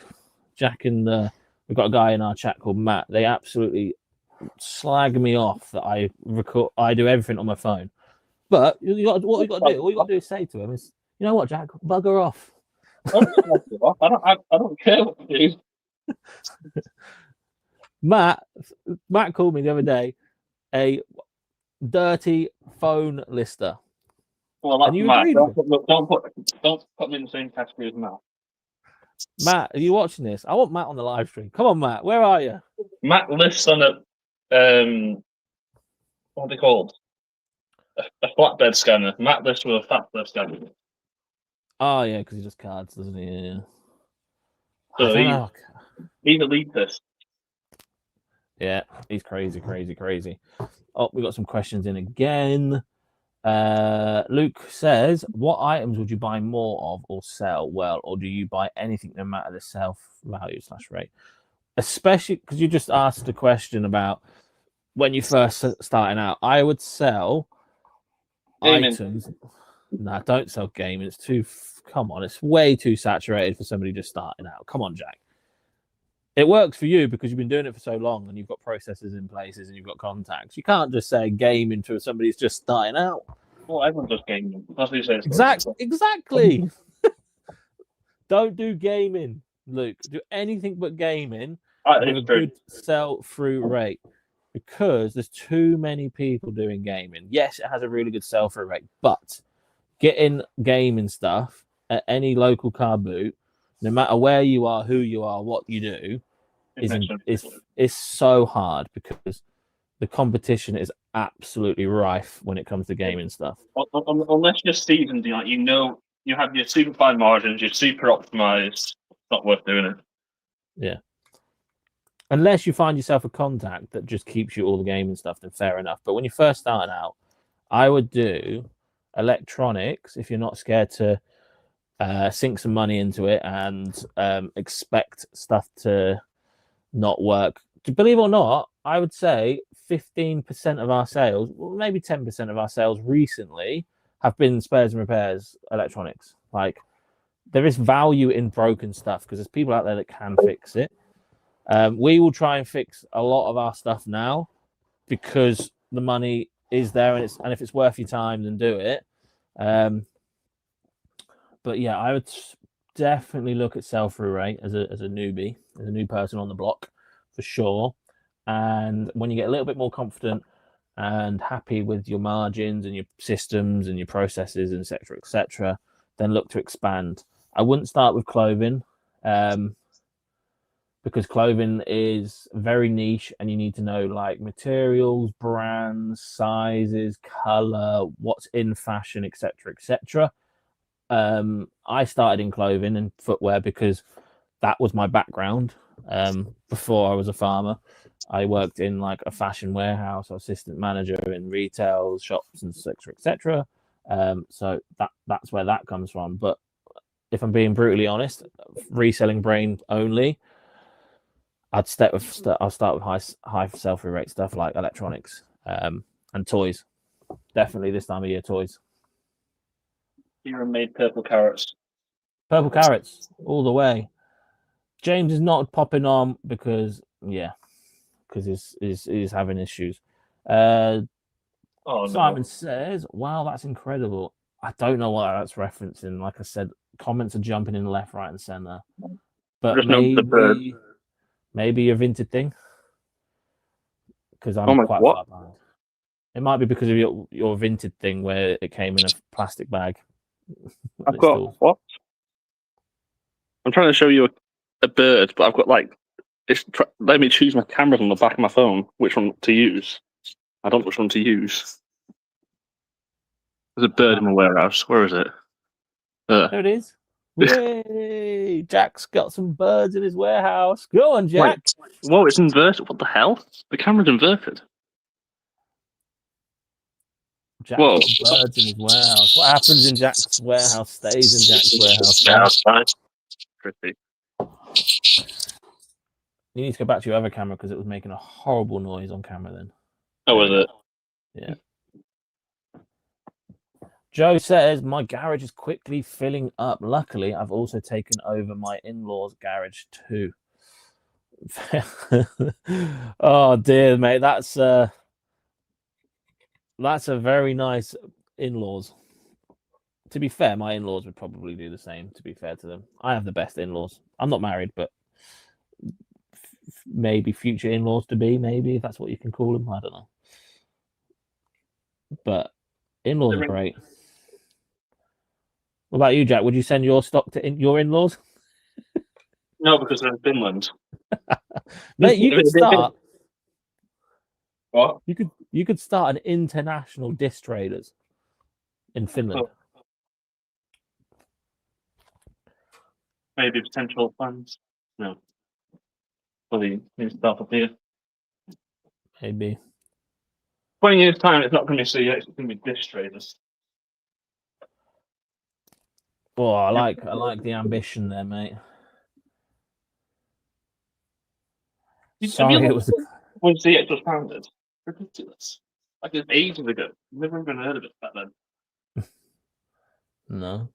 and we've got a guy in our chat called Matt. They absolutely slag me off that I do everything on my phone. But what you got to do is say to him is, you know what, Jack, bugger off. I don't care what you do. Matt called me the other day a dirty phone lister. Well, that's and you Matt. agreed with him. Don't put me in the same category as Matt. Matt, are you watching this? I want Matt on the live stream. Come on, Matt. Where are you? Matt lists on a what are they called? A flatbed scanner. Matt lists with a flatbed scanner. Oh yeah, because he does cards, doesn't he? Yeah. So I don't know. he's elitist. Yeah, he's crazy. Oh, we got some questions in again. Luke says, what items would you buy more of or sell well, or do you buy anything no matter the sell value / rate? Especially because you just asked a question about when you first starting out. I would sell Gaming. items. Nah, don't sell gaming. It's too. Come on, it's way too saturated for somebody just starting out. Come on, Jack. It works for you because you've been doing it for so long and you've got processes in places and you've got contacts. You can't just say gaming to somebody who's just starting out. Well, everyone does gaming. That's what you say. Exactly. Don't do gaming, Luke. Do anything but gaming with a good sell-through rate, because there's too many people doing gaming. Yes, it has a really good sell-through rate, but getting gaming stuff at any local car boot, no matter where you are, who you are, what you do, is so hard, because the competition is absolutely rife when it comes to gaming stuff. Unless you're seasoned, like you have your super fine margins, you're super optimized. It's not worth doing it. Yeah. Unless you find yourself a contact that just keeps you all the gaming stuff, then fair enough. But when you're first starting out, I would do electronics if you're not scared to sink some money into it and expect stuff to not work. Believe it or not, I would say 15% of our sales, well, maybe 10% of our sales recently have been spares and repairs electronics. Like, there is value in broken stuff because there's people out there that can fix it. We will try and fix a lot of our stuff now because the money is there, and if it's worth your time, then do it. But yeah, I would definitely look at sell-through rate as a newbie, as a new person on the block, for sure. And when you get a little bit more confident and happy with your margins and your systems and your processes, etc., then look to expand. I wouldn't start with clothing, because clothing is very niche and you need to know like materials, brands, sizes, color, what's in fashion, etc. I started in clothing and footwear because that was my background. Before I was a farmer, I worked in like a fashion warehouse, assistant manager in retail shops, and etc. So that's where that comes from. But if I'm being brutally honest, reselling brain only, I'll start with high sell-through rate stuff like electronics and toys. Definitely this time of year, toys. Kieran made purple carrots. Purple carrots all the way. James is not popping on because he's having issues. Simon says, "Wow, that's incredible." I don't know what that's referencing. Like I said, comments are jumping in left, right, and center. But maybe a vintage thing, because I'm quite far behind. It might be because of your vintage thing where it came in a plastic bag. I've got what? I'm trying to show you a bird, but I've got like let me choose my cameras on the back of my phone, which one to use. I don't know which one to use. There's a bird in my warehouse. Where is it? There it is. Yay! Jack's got some birds in his warehouse. Go on, Jack. Wait, whoa, it's inverted. What the hell? The camera's inverted. Jack's got birds in his warehouse. What happens in Jack's warehouse stays in Jack's warehouse. Pretty. You need to go back to your other camera because it was making a horrible noise on camera then. Oh, was it? Yeah. Joe says, my garage is quickly filling up. Luckily, I've also taken over my in-laws' garage too. Oh, dear, mate. That's a very nice in-laws. To be fair, my in-laws would probably do the same, to be fair to them. I have the best in-laws. I'm not married, but maybe future in-laws to be, maybe, if that's what you can call them. I don't know. But in-laws are great. What about you, Jack? Would you send your stock to your in-laws? No, because they're in Finland. Mate, you could start. What? You could start an international disc traders in Finland. Maybe potential funds. No. Probably need to start up here. Maybe. 20 years' time, it's not going to be CX, it's going to be disc traders. Oh, I like the ambition there, mate. Sorry, it was when CX was founded. Ridiculous. Like it's ages ago. Never even heard of it back then. No.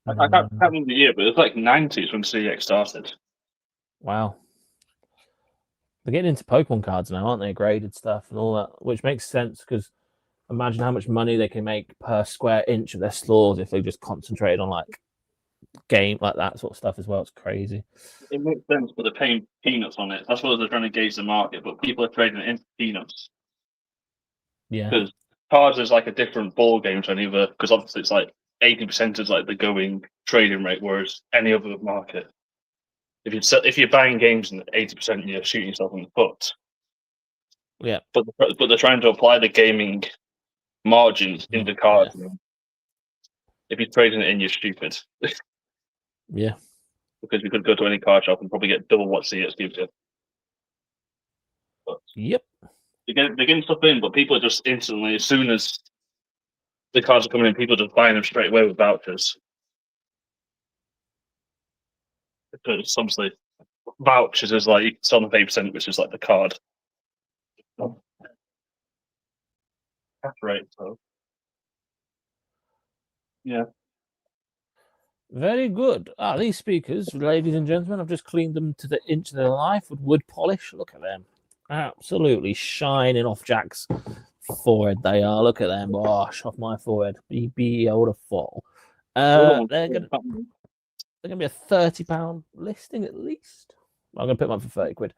I can't remember the year, but it was like 90s when CX started. Wow. They're getting into Pokemon cards now, aren't they? Graded stuff and all that, which makes sense because imagine how much money they can make per square inch of their stores if they just concentrated on like game like that sort of stuff as well. It's crazy. It makes sense, but they're paying peanuts on it. That's what they're trying to gauge the market, but people are trading it into peanuts. Yeah. Because cards is like a different ball game to any other, because obviously it's like 80% is like the going trading rate, whereas any other market, if you're buying games and 80% you're shooting yourself in the foot. Yeah. But they're trying to apply the gaming margins into cards. Yeah. If you're trading it in, you're stupid. Yeah. Because we could go to any card shop and probably get double what CS gives you. But yep. They're getting stuff in, but people are just instantly, as soon as the cards are coming in, people are just buying them straight away with vouchers. Because obviously, vouchers is like you can sell them 8%, which is like the card. That's right. So, yeah. Very good. These speakers, ladies and gentlemen, I've just cleaned them to the inch of their life with wood polish. Look at them. Absolutely shining off Jack's forehead. They are. Look at them. Gosh, off my forehead. Be able to fall. They're gonna be a £30 listing at least. I'm gonna put them up for 30 quid.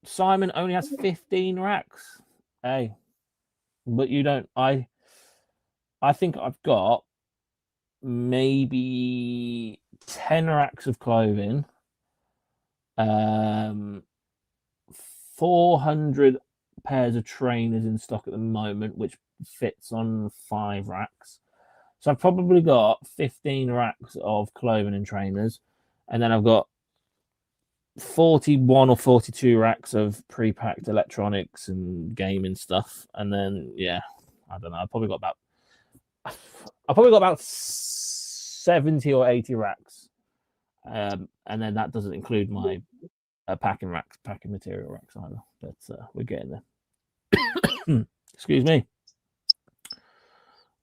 Simon only has 15 racks. Hey, but you don't. I think I've got maybe 10 racks of clothing, 400 pairs of trainers in stock at the moment, which fits on 5 racks. So I've probably got 15 racks of clothing and trainers, and then I've got 41 or 42 racks of pre-packed electronics and gaming stuff. And then, yeah, I don't know. I've probably got about 70 or 80 racks. And then that doesn't include my packing material racks either. But we're getting there. Excuse me.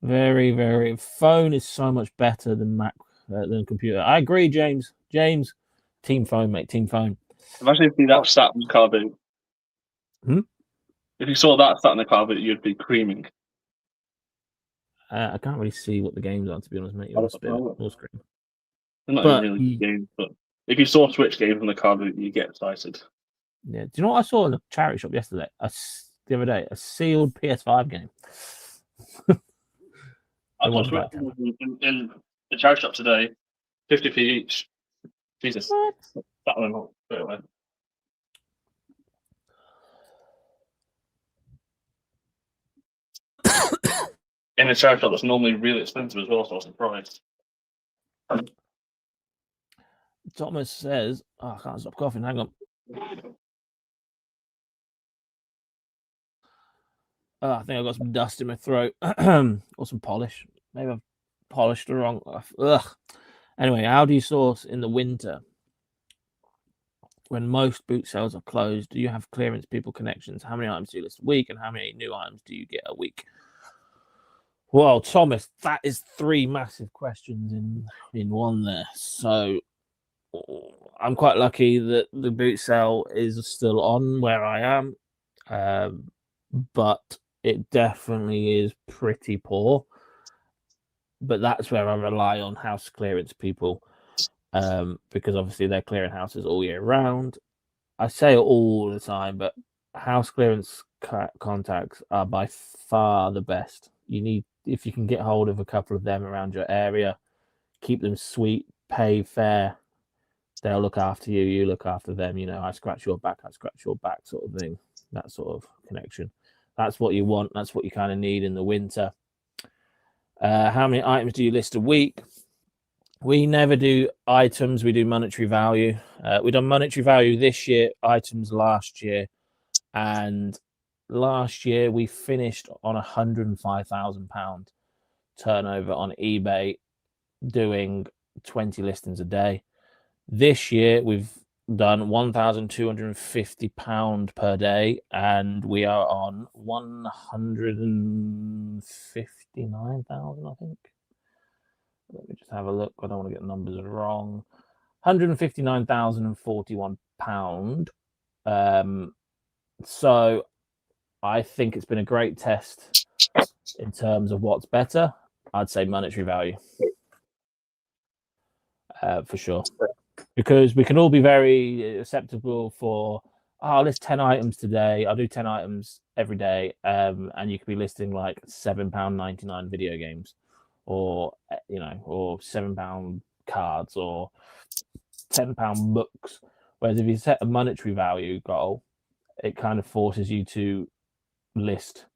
Very, very. Phone is so much better than Mac than computer. I agree, James. Team phone, mate. Team phone. Imagine if that sat in the car boot. If you saw that sat in the car boot, you'd be creaming. I can't really see what the games are, to be honest, mate. You're on full screen. They're not really games, but if you saw Switch games on the car boot, you get excited. Yeah. Do you know what I saw in the charity shop yesterday? The other day, a sealed PS5 game. I saw Switch in the charity shop today. 50p each. Jesus. What? That one not straight away. In a charity shop that's normally really expensive as well, so I was surprised. Thomas says, oh, I can't stop coughing. Hang on. Oh, I think I've got some dust in my throat or some polish. Maybe I've polished the wrong. Ugh. Anyway, how do you source in the winter when most boot sales are closed? Do you have clearance people connections? How many items do you list a week, and how many new items do you get a week? Well, Thomas, that is 3 massive questions in one there. So I'm quite lucky that the boot sale is still on where I am, but it definitely is pretty poor. But that's where I rely on house clearance people, because obviously they're clearing houses all year round. I say it all the time, but house clearance contacts are by far the best. You need, if you can get hold of a couple of them around your area, keep them sweet, pay fair. They'll look after you, you look after them. You know, I scratch your back, I scratch your back, sort of thing. That sort of connection. That's what you want. That's what you kind of need in the winter. How many items do you list a week? We never do items. We do monetary value. We've done monetary value this year, items last year. And last year we finished on £105,000 turnover on eBay, doing 20 listings a day. This year we've done £1,250 per day, and we are on 159,000, I think. Let me just have a look. I don't want to get the numbers wrong. £159,041. So I think it's been a great test in terms of what's better. I'd say monetary value, for sure, because we can all be very acceptable for, I'll list 10 items today. I'll do 10 items every day, and you could be listing like £7.99 video games, or or £7 cards, or £10 books. Whereas if you set a monetary value goal, it kind of forces you to list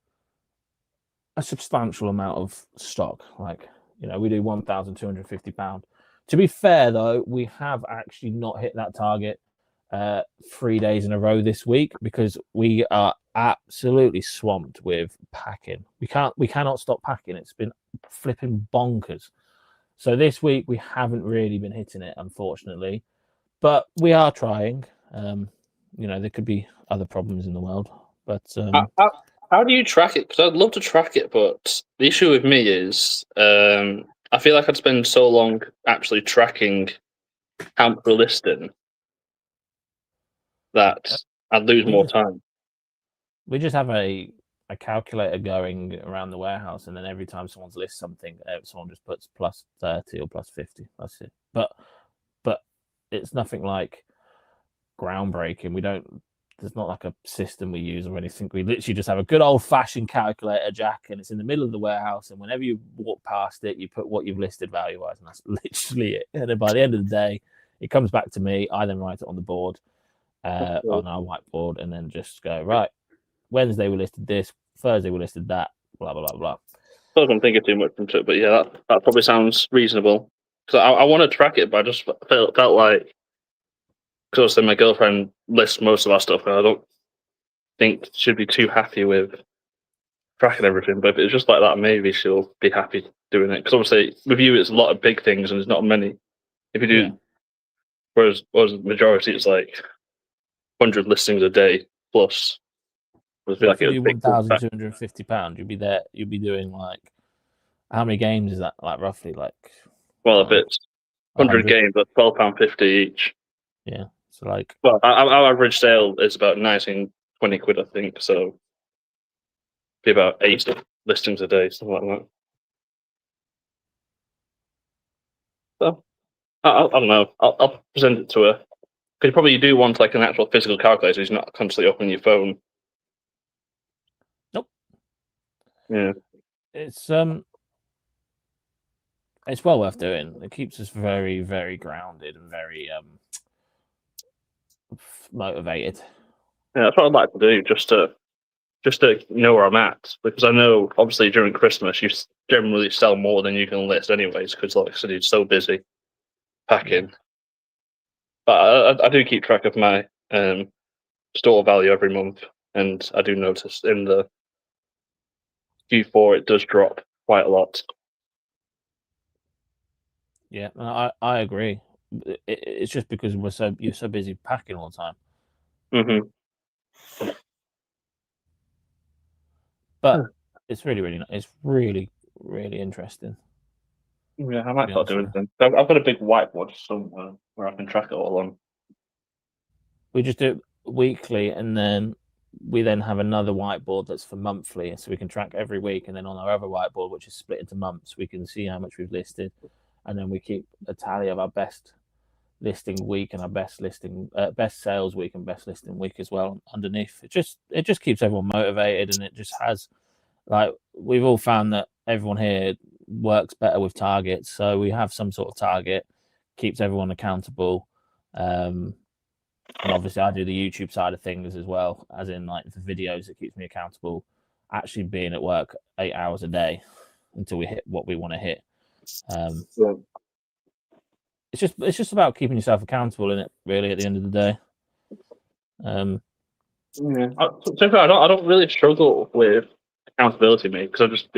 a substantial amount of stock. Like, we do £1,250. To be fair, though, we have actually not hit that target 3 days in a row this week, because we are absolutely swamped with packing. We cannot stop packing. It's been flipping bonkers. So this week we haven't really been hitting it, unfortunately, but we are trying. There could be other problems in the world, but how do you track it? Because I'd love to track it, but the issue with me is I feel like I'd spend so long actually tracking how much we're listing that I'd lose more time. We just have a calculator going around the warehouse, and then every time someone's list something, someone just puts plus 30 or plus 50. That's it. But it's nothing like groundbreaking. There's not like a system we use or anything. We literally just have a good old fashioned calculator, Jack, and it's in the middle of the warehouse. And whenever you walk past it, you put what you've listed value wise, and that's literally it. And then by the end of the day, it comes back to me. I then write it on the board, on our whiteboard, and then just go, right, Wednesday we listed this, Thursday we listed that, blah, blah, blah, blah. I don't think too much into it, but yeah, that probably sounds reasonable. Because I want to track it, but I just felt like, because my girlfriend lists most of our stuff, and I don't think she'd be too happy with tracking everything. But if it's just like that, maybe she'll be happy doing it. Because obviously, with you, it's a lot of big things, and there's not many. If you do, whereas the majority, it's like 100 listings a day plus. If you do £1,250, you'd be doing like, how many games is that, like, roughly? Like, well, if it's 100 games, that's £12.50 each. Yeah, so like, well, our average sale is about 19, 20 quid, I think. So be about 8 listings a day, something like that. So I don't know. I'll present it to her. Because you probably do want like an actual physical calculator. He's not constantly opening your phone. Nope. Yeah. It's It's well worth doing. It keeps us very, very grounded and very motivated. Yeah, that's what I'd like to do, just to know where I'm at, because I know obviously during Christmas you generally sell more than you can list anyways, because like I said, you're so busy packing. But I do keep track of my store value every month, and I do notice in the Q4 it does drop quite a lot. Yeah, I agree. It's just because you're so busy packing all the time. Mm-hmm. But it's really interesting. Yeah, I might start doing things. I've got a big whiteboard somewhere where I can track it all on. We just do it weekly, and then we then have another whiteboard that's for monthly, so we can track every week. And then on our other whiteboard, which is split into months, we can see how much we've listed, and then we keep a tally of our best listing week and our best sales week and best listing week as well underneath. It just keeps everyone motivated, and it just has, like, we've all found that everyone here works better with targets, so we have some sort of target, keeps everyone accountable. And obviously I do the YouTube side of things as well, as in like the videos, it keeps me accountable, actually being at work 8 hours a day until we hit what we want to hit. Yeah. It's just about keeping yourself accountable in it, really, at the end of the day. Yeah. I don't really struggle with accountability, mate, because I just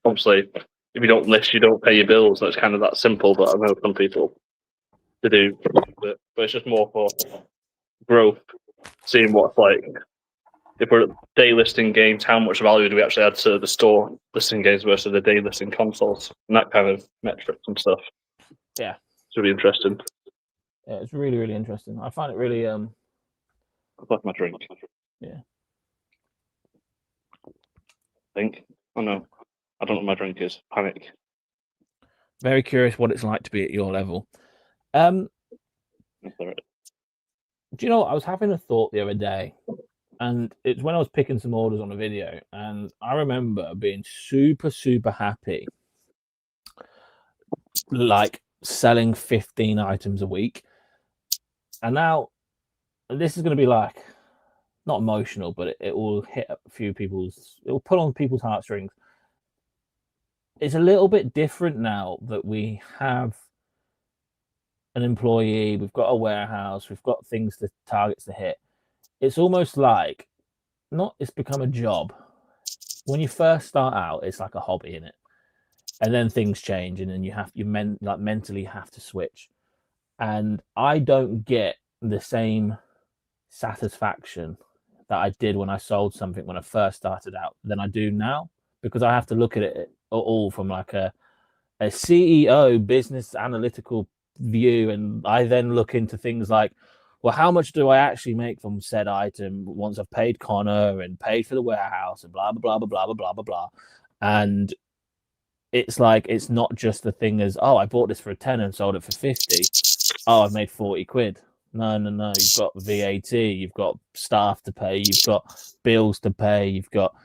obviously if you don't list, you don't pay your bills. That's kind of that simple. But I know some people to do, but it's just more for growth, seeing what's like. If we're day listing games, how much value do we actually add to the store listing games versus the day listing consoles, and that kind of metrics and stuff. Yeah, it's really interesting. Yeah, it's really interesting. I find it really I like my drink. Yeah. Think. Oh no, I don't know what my drink is. Panic. Very curious what it's like to be at your level. Do you know what? I was having a thought the other day, and it's when I was picking some orders on a video, and I remember being super happy, like selling 15 items a week. And now this is going to be like, not emotional, but it will hit a few people's, it will pull on people's heartstrings. It's a little bit different now that we have an employee, we've got a warehouse, we've got targets to hit. It's almost like, it's become a job. When you first start out, it's like a hobby, in it, and then things change, and then you mentally have to switch. And I don't get the same satisfaction that I did when I sold something when I first started out than I do now, because I have to look at it all from like a CEO business analytical view, and I then look into things like, well, how much do I actually make from said item once I've paid Connor and paid for the warehouse and blah blah blah blah blah blah blah blah. And it's like, it's not just the thing as, oh, I bought this for a 10 and sold it for 50. Oh, I've made 40 quid. No. You've got VAT, you've got staff to pay, you've got bills to pay, you've got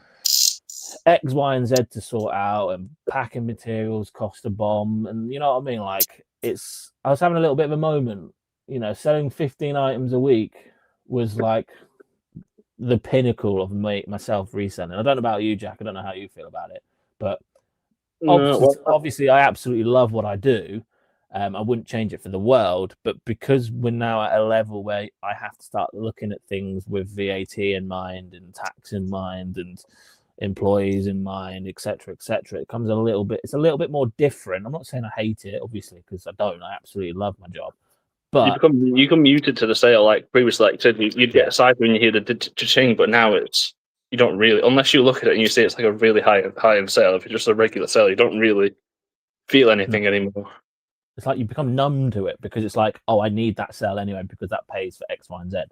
X, Y, and Z to sort out, and packing materials cost a bomb. And you know what I mean? Like, I was having a little bit of a moment, selling 15 items a week was like the pinnacle of myself reselling. I don't know about you, Jack. I don't know how you feel about it, but obviously I absolutely love what I do. I wouldn't change it for the world, but because we're now at a level where I have to start looking at things with VAT in mind and tax in mind and employees in mind, etc., it comes it's a little bit more different. I'm not saying I hate it, obviously, because I don't. I absolutely love my job. But you become muted to the sale. Like previously, like said, you'd get excited when you hear the cha-ching, but now you don't really, unless you look at it and you see it's like a really high-end sale. If it's just a regular sale, you don't really feel anything anymore. It's like you become numb to it, because it's like, oh, I need that sale anyway because that pays for X, Y, and Z.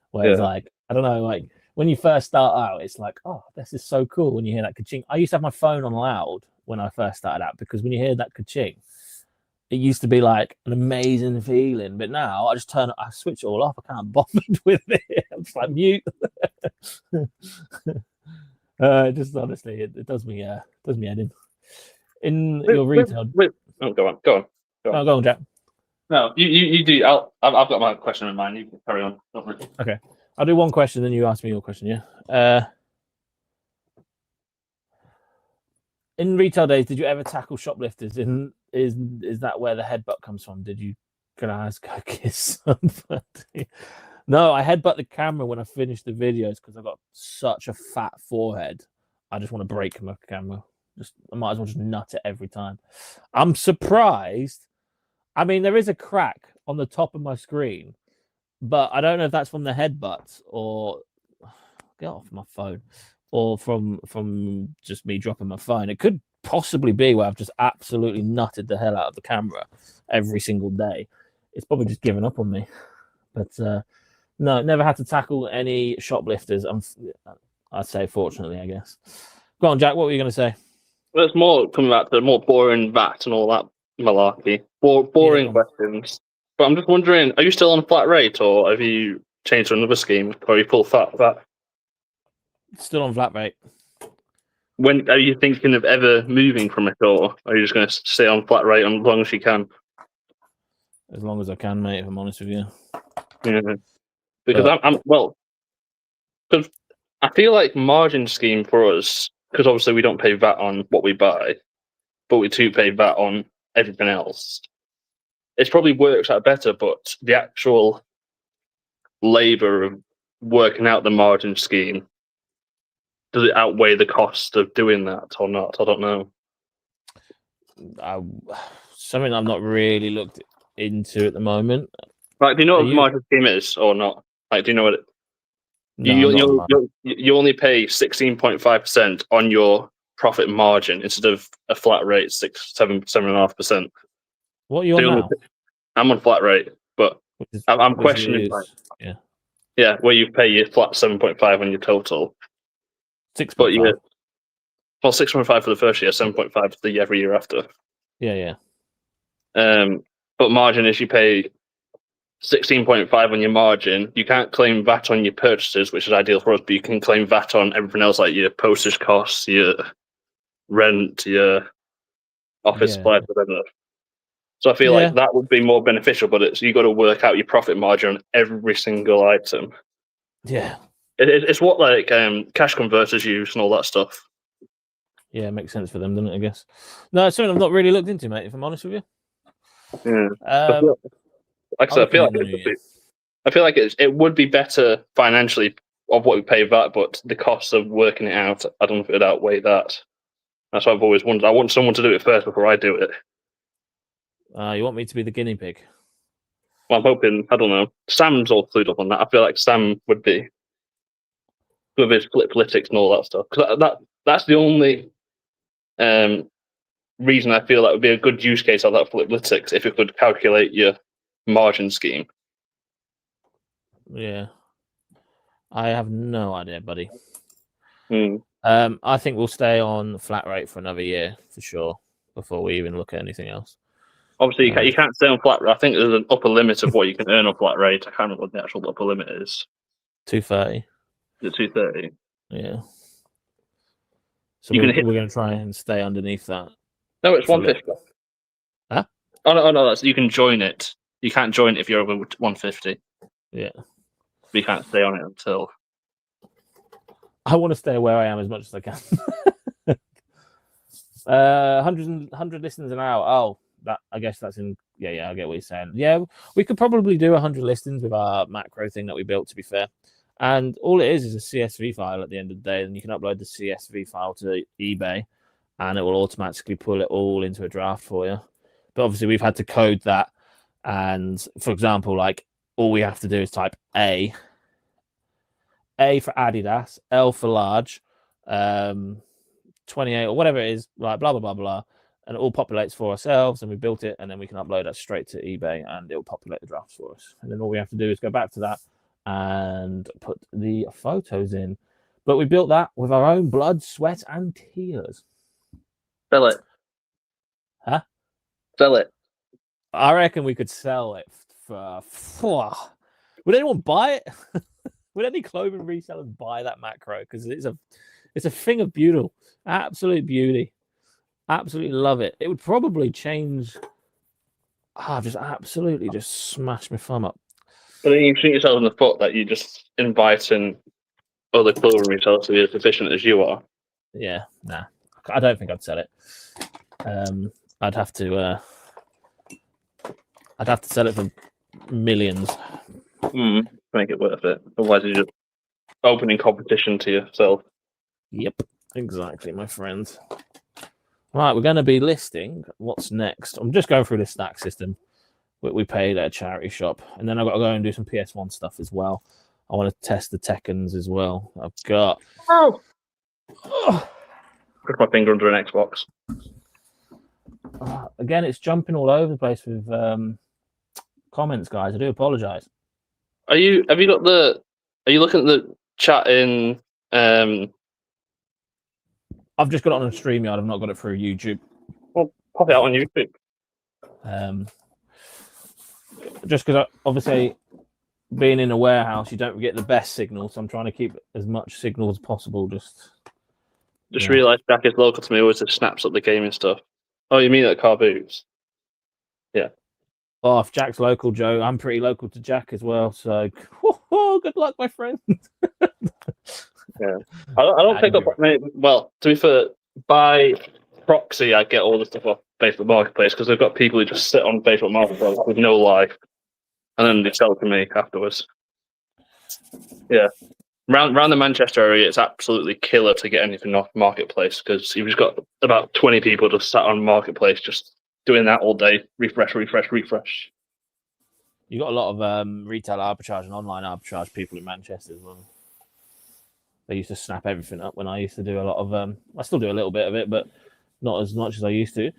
Whereas, like, I don't know, like when you first start out, it's like, oh, this is so cool when you hear that ka-ching. I used to have my phone on loud when I first started out, because when you hear that ka-ching, it used to be like an amazing feeling. But now I switch it all off. I can't bother with it. I'm just like, mute. Just honestly, it does me head in. In your retail, Oh, go on. Go on. Oh, go on, Jack. No, you do. I've got my question in mind. You can carry on. Don't worry. Okay, I'll do one question, then you ask me your question. Yeah. In retail days, did you ever tackle shoplifters? Is that where the headbutt comes from? Can I ask go kiss somebody? No, I headbutt the camera when I finish the videos because I've got such a fat forehead. I just want to break my camera. I might as well just nut it every time. I'm surprised. I mean, there is a crack on the top of my screen, but I don't know if that's from the headbutts or get off my phone, or from just me dropping my phone. It could possibly be where I've just absolutely nutted the hell out of the camera every single day. It's probably just given up on me. But no, never had to tackle any shoplifters. I'd say fortunately, I guess. Go on, Jack. What were you going to say? Well, it's more coming back to more boring VAT and all that malarkey. Boring questions. But I'm just wondering, are you still on flat rate, or have you changed to another scheme, or you pull VAT? Still on flat rate. When are you thinking of ever moving from it, or are you just going to stay on flat rate as long as you can? As long as I can, mate. If I'm honest with you. Yeah. Because because I feel like margin scheme for us, because obviously we don't pay VAT on what we buy, but we do pay VAT on everything else. It probably works out better, but the actual labour of working out the margin scheme, does it outweigh the cost of doing that or not? I don't know. Something I've not really looked into at the moment. Like, do you know what the margin scheme is or not? Like, do you know what it? No, you only pay 16.5% on your profit margin instead of a flat rate 7.5%. What are you on now? I'm on flat rate, but I'm questioning. Yeah, where you pay your flat 7.5 on your total. 6.5. Well, 6.5 for the first year, 7.5 for the every year after. Yeah. But margin is you pay 16.5 on your margin. You can't claim VAT on your purchases, which is ideal for us, but you can claim VAT on everything else, like your postage costs, your rent, your office supplies, whatever. So I feel like that would be more beneficial, but you got to work out your profit margin on every single item. Yeah. It's what like cash converters use and all that stuff. Yeah, it makes sense for them, doesn't it, I guess? No, it's something I've not really looked into, mate, if I'm honest with you. Yeah. Like I said, I feel like it would be better financially of what we pay VAT, but the cost of working it out, I don't know if it would outweigh that. That's what I've always wondered. I want someone to do it first before I do it. You want me to be the guinea pig? Well, I'm hoping, I don't know. Sam's all clued up on that. I feel like Sam would be with his politics and all that stuff. Because that's the only reason I feel that would be a good use case of that politics, if it could calculate your margin scheme. Yeah. I have no idea, buddy. Hmm. I think we'll stay on flat rate for another year for sure before we even look at anything else. Obviously, you can't stay on flat rate. I think there's an upper limit of what you can earn on flat rate. I can't remember what the actual upper limit is. 230. Is it 230? Yeah. So we're going to try and stay underneath that. No, it's 150. Huh? Oh no, you can join it. You can't join it if you're over 150. Yeah. But you can't stay on it until. I want to stay where I am as much as I can. 100 listens an hour. Oh, I guess that's in. Yeah, I get what you're saying. Yeah, we could probably do 100 listings with our macro thing that we built, to be fair. And all it is a CSV file at the end of the day, and you can upload the CSV file to eBay, and it will automatically pull it all into a draft for you. But obviously, we've had to code that. And for example, like all we have to do is type A for Adidas, L for large, 28 or whatever it is, like blah, blah, blah, blah. And it all populates for ourselves, and we built it, and then we can upload that straight to eBay, and it will populate the drafts for us. And then all we have to do is go back to that and put the photos in. But we built that with our own blood, sweat, and tears. Sell it. Huh? Sell it. I reckon we could sell it for... Would anyone buy it? Would any clothing resellers buy that macro? Because it's a thing of beauty. Absolute beauty. Absolutely love it. It would probably change. Just absolutely just smash my thumb up. But then you shoot yourself in the foot that you're just inviting other clothing resellers to be as efficient as you are. Yeah, nah. I don't think I'd sell it. I'd have to sell it for millions. Make it worth it. Otherwise, you're just opening competition to yourself. Yep, exactly, my friend. Right, we're going to be listing what's next. I'm just going through the stack system that we paid at a charity shop, and then I've got to go and do some PS1 stuff as well. I want to test the Tekkens as well. I've got. Put my finger under an Xbox. Again, it's jumping all over the place with comments, guys. I do apologize. Are you looking at the chat in? I've just got it on a StreamYard. I've not got it through YouTube. Well, pop it out on YouTube. Just because obviously being in a warehouse, you don't get the best signal, so I'm trying to keep as much signal as possible. Just realised Jack is local to me. Always just snaps up the gaming stuff. Oh, you mean at Car Boots? Yeah. Oh, if Jack's local, Joe, I'm pretty local to Jack as well. So, good luck, my friend. Yeah, I don't pick up. Well, to be fair, by proxy, I get all the stuff off Facebook Marketplace because they've got people who just sit on Facebook Marketplace with no life, and then they sell it to me afterwards. Yeah, around the Manchester area, it's absolutely killer to get anything off Marketplace because you've just got about 20 people just sat on Marketplace just doing that all day, refresh. You got a lot of retail arbitrage and online arbitrage people in Manchester as well. They used to snap everything up when I used to do a lot of. I still do a little bit of it, but not as much as I used to.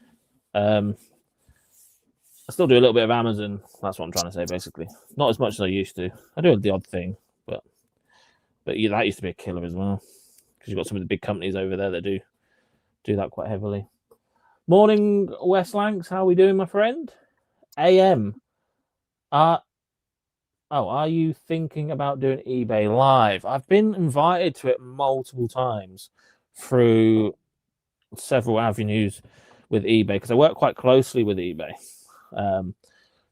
I still do a little bit of Amazon. That's what I'm trying to say, basically. Not as much as I used to. I do the odd thing, but yeah, that used to be a killer as well because you've got some of the big companies over there that do that quite heavily. Morning, West Lancs. How are we doing, my friend? AM. Are you thinking about doing eBay Live? I've been invited to it multiple times through several avenues with eBay because I work quite closely with eBay.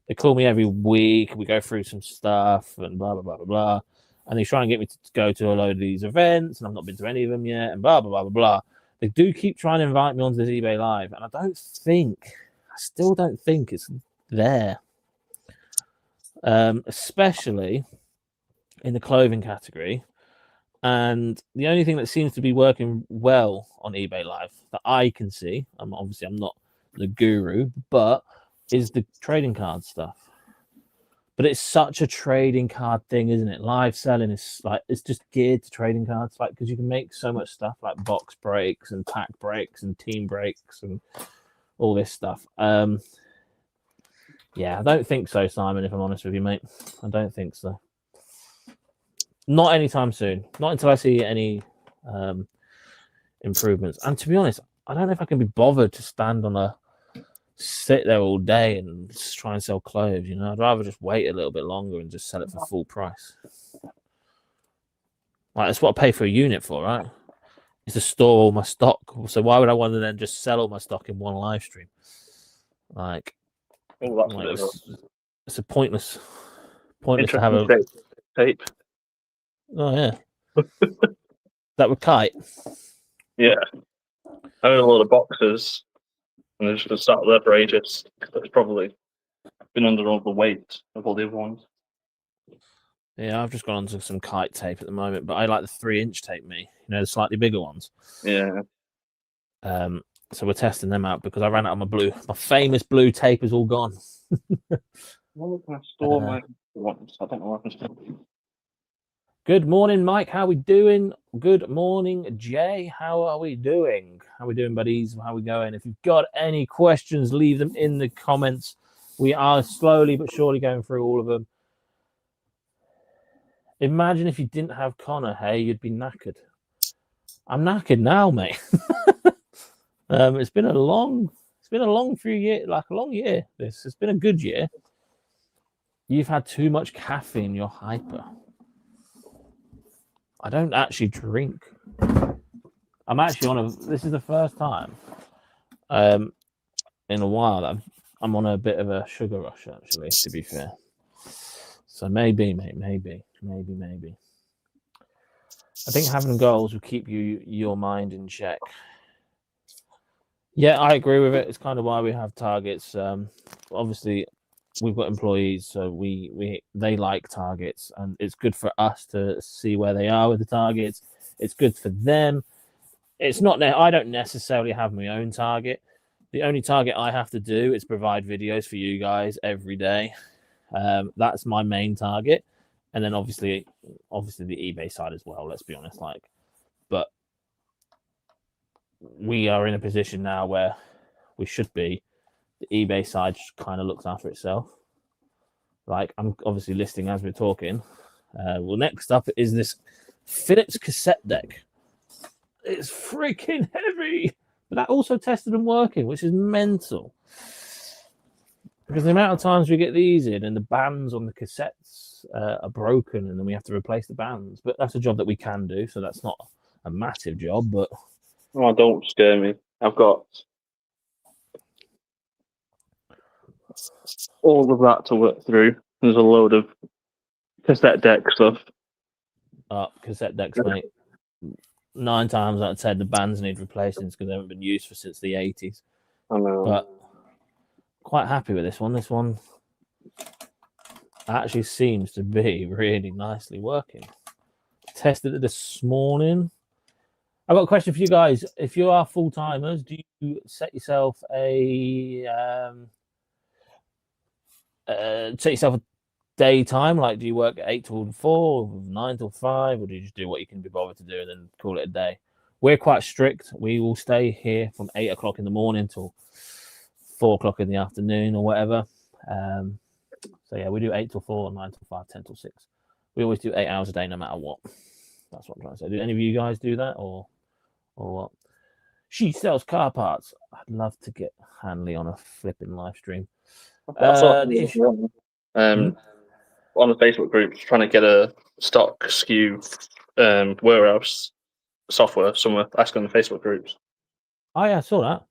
They call me every week. We go through some stuff and blah, blah, blah, blah, blah. And they try and get me to go to a load of these events, and I've not been to any of them yet, and blah, blah, blah, blah, blah. They do keep trying to invite me onto this eBay Live, and I still don't think it's there. Especially in the clothing category. And the only thing that seems to be working well on eBay Live that I can see, I'm not the guru, but is the trading card stuff. But it's such a trading card thing, isn't it? Live selling is like, it's just geared to trading cards, like, because you can make so much stuff like box breaks and pack breaks and team breaks and all this stuff. Yeah, I don't think so, Simon, if I'm honest with you, mate. I don't think so. Not anytime soon. Not until I see any improvements. And to be honest, I don't know if I can be bothered to sit there all day and just try and sell clothes, you know? I'd rather just wait a little bit longer and just sell it for full price. Like, that's what I pay for a unit for, right? Is to store all my stock. So why would I want to then just sell all my stock in one live stream? Like, it's a pointless to have a tape. Oh yeah, that would kite. Yeah, I own a lot of boxes, and they're just been sat there for ages. It's probably been under all the weight of all the other ones. Yeah, I've just gone onto some kite tape at the moment, but I like the 3-inch tape, the slightly bigger ones. Yeah. So we're testing them out because I ran out of my famous blue tape is all gone. Well, can I store my ones? I don't know where I can store them. Good morning, Mike. How are we doing? Good morning, Jay. How are we doing? How are we doing, buddies? How are we going? If you've got any questions, leave them in the comments. We are slowly but surely going through all of them. Imagine if you didn't have Connor. Hey, you'd be knackered. I'm knackered now, mate. It's been a long few years, like a long year. It's been a good year. You've had too much caffeine. You're hyper. I don't actually drink. I'm actually this is the first time in a while. I'm on a bit of a sugar rush, actually, to be fair. So maybe, mate, maybe. I think having goals will keep your mind in check. Yeah, I agree with it. It's kind of why we have targets. Obviously, we've got employees, so they like targets, and it's good for us to see where they are with the targets. It's good for them. It's not that I don't necessarily have my own target. The only target I have to do is provide videos for you guys every day. That's my main target, and then obviously the eBay side as well. Let's be honest, but we are in a position now where we should be. The eBay side kind of looks after itself. Like, I'm obviously listing as we're talking. Well, next up is this Philips cassette deck. It's freaking heavy, but that also tested and working, which is mental. Because the amount of times we get these in and the bands on the cassettes are broken, and then we have to replace the bands. But that's a job that we can do, so that's not a massive job. But Oh, don't scare me. I've got all of that to work through. There's a load of cassette deck stuff. Cassette decks, mate. 9 times out of 10, the bands need replacing because they haven't been used since the 80s. I know. But quite happy with this one. This one actually seems to be really nicely working. Tested it this morning. I've got a question for you guys. If you are full-timers, do you set yourself a daytime? Like, do you work 8 till 4, 9 till 5, or do you just do what you can be bothered to do and then call it a day? We're quite strict. We will stay here from 8 o'clock in the morning till 4 o'clock in the afternoon or whatever. So yeah, we do 8 till 4, 9 till 5, 10 till 6. We always do 8 hours a day, no matter what. That's what I'm trying to say. Do any of you guys do that, or what? She sells car parts. I'd love to get Hanley on a flipping live stream. On the Facebook group, trying to get a stock SKU warehouse software somewhere. Asking the Facebook groups. Oh yeah, I saw that.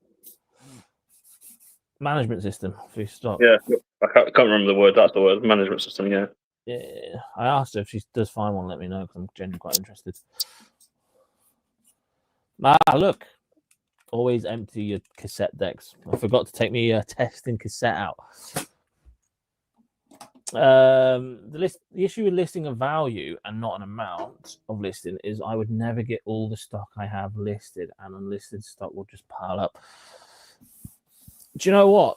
Management system for your stock. Yeah, I can't remember the word. That's the word. Management system. Yeah. Yeah, I asked her if she does find one. Let me know because I'm genuinely quite interested. Look, always empty your cassette decks. I forgot to take me testing cassette out. The issue with listing a value and not an amount of listing is I would never get all the stock I have listed, and unlisted stock will just pile up. Do you know what?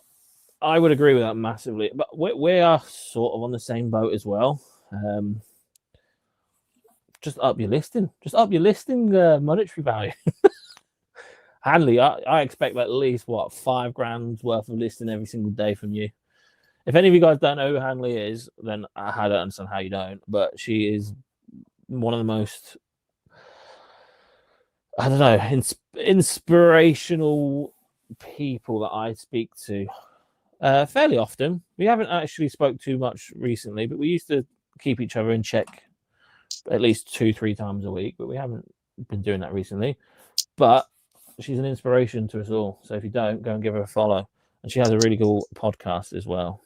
I would agree with that massively, but we are sort of on the same boat as well. Just up your listing. Monetary value. Hanley, I expect at least $5,000 worth of listing every single day from you. If any of you guys don't know who Hanley is, then I don't understand how you don't. But she is one of the most, I don't know, inspirational people that I speak to fairly often. We haven't actually spoke too much recently, but we used to keep each other in check at least 2-3 times a week, but we haven't been doing that recently. But she's an inspiration to us all. So if you don't, go and give her a follow. And she has a really cool podcast as well.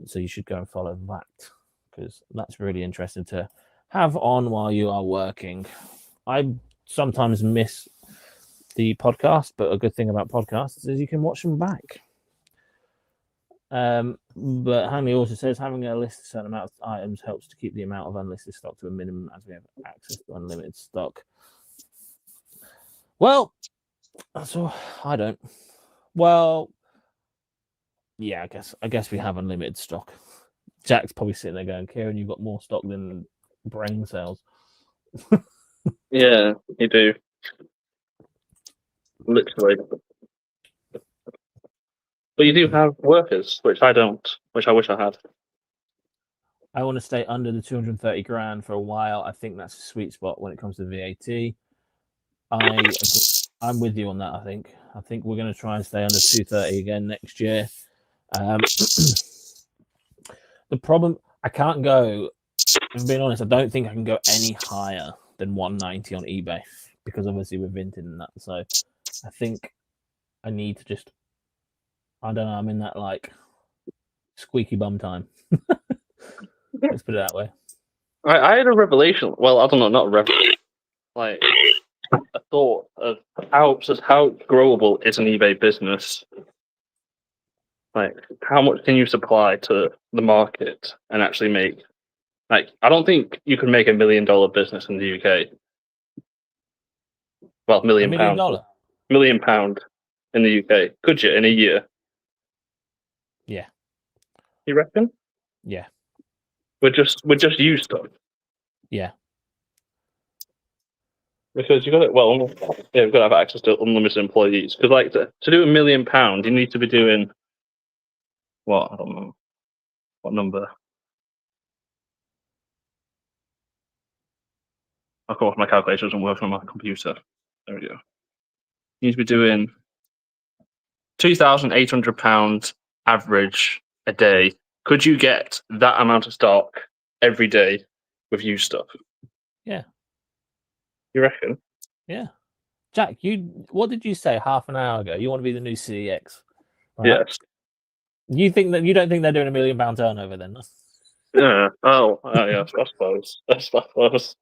So you should go and follow that because that's really interesting to have on while you are working. I sometimes miss the podcast, but a good thing about podcasts is you can watch them back. But Hanley also says having a list of a certain amount of items helps to keep the amount of unlisted stock to a minimum as we have access to unlimited stock. Well, so I don't. Well, yeah, I guess we have unlimited stock. Jack's probably sitting there going, Kieran, you've got more stock than brain cells. Yeah, you do. Literally. But you do have workers, which I don't, which I wish I had. I want to stay under the 230 grand for a while. I think that's a sweet spot when it comes to VAT. I'm with you on that. I think we're going to try and stay under 230 again next year. The problem, I can't go, if I'm being honest, I don't think I can go any higher than 190 on eBay because obviously we're vinted and that. So I think I need to just, I don't know, I'm in that like squeaky bum time. Let's put it that way. I had a revelation. Well, I don't know, not a revelation. Like a thought of how growable is an eBay business. Like, how much can you supply to the market and actually make? Like, I don't think you can make $1 million business in the UK. Well, $1 million? £1 million in the UK. Could you in a year? Yeah. You reckon? Yeah. We're just used stuff. Yeah. Because you got it. Well, yeah, we've got to have access to unlimited employees. Because like to do £1 million, you need to be doing what? I don't know what number. Of course, my calculator doesn't work on my computer. There we go. You need to be doing £2,800 average a day. Could you get that amount of stock every day with used stuff? Yeah. You reckon? Yeah. Jack, what did you say half an hour ago? You want to be the new CEX, right? Yes. You don't think they're doing £1 million turnover then? Yeah. Oh, yeah. I suppose. I suppose.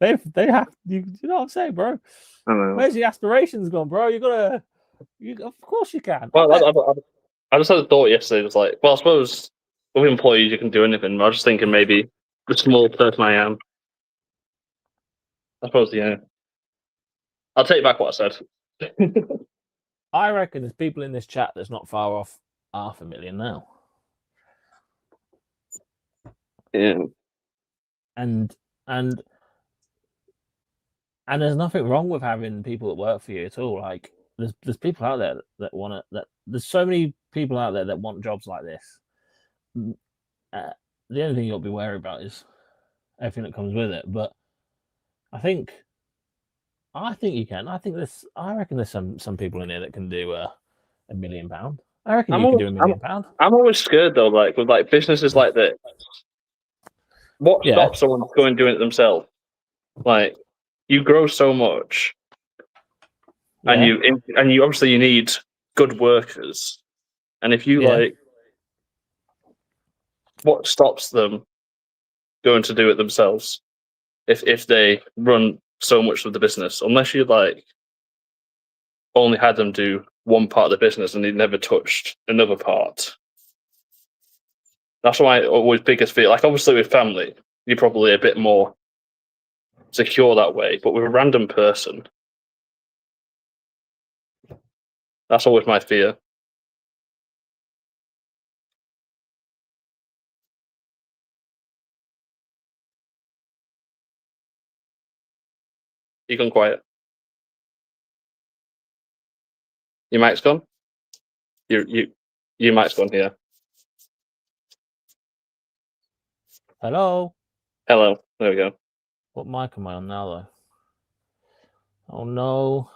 they have. You know what I'm saying, bro? I don't know. Where's your aspirations gone, bro? Of course you can. Well, I just had a thought yesterday. It was like, well, I suppose with employees you can do anything. I was just thinking maybe the small person I am. I suppose, yeah. I'll take back what I said. I reckon there's people in this chat that's not far off $500,000 now. Yeah. And there's nothing wrong with having people that work for you at all. Like there's people out there that want to. There's so many people out there that want jobs like this. The only thing you got to be wary about is everything that comes with it. But I think you can. I reckon there's some people in here that can do £1 million. I reckon you can do £1 million. I'm always scared though, like with like businesses like this. What stops someone going and doing it themselves? Like, you grow so much, and you obviously you need good workers, and if you like, what stops them going to do it themselves? If they run so much of the business, unless you like only had them do one part of the business and they never touched another part. That's why I always biggest fear. Like obviously with family, you're probably a bit more secure that way, but with a random person, that's always my fear. You gone quiet. Your mic's gone. Your mic's gone here. Hello. Hello. There we go. What mic am I on now, though? Oh no.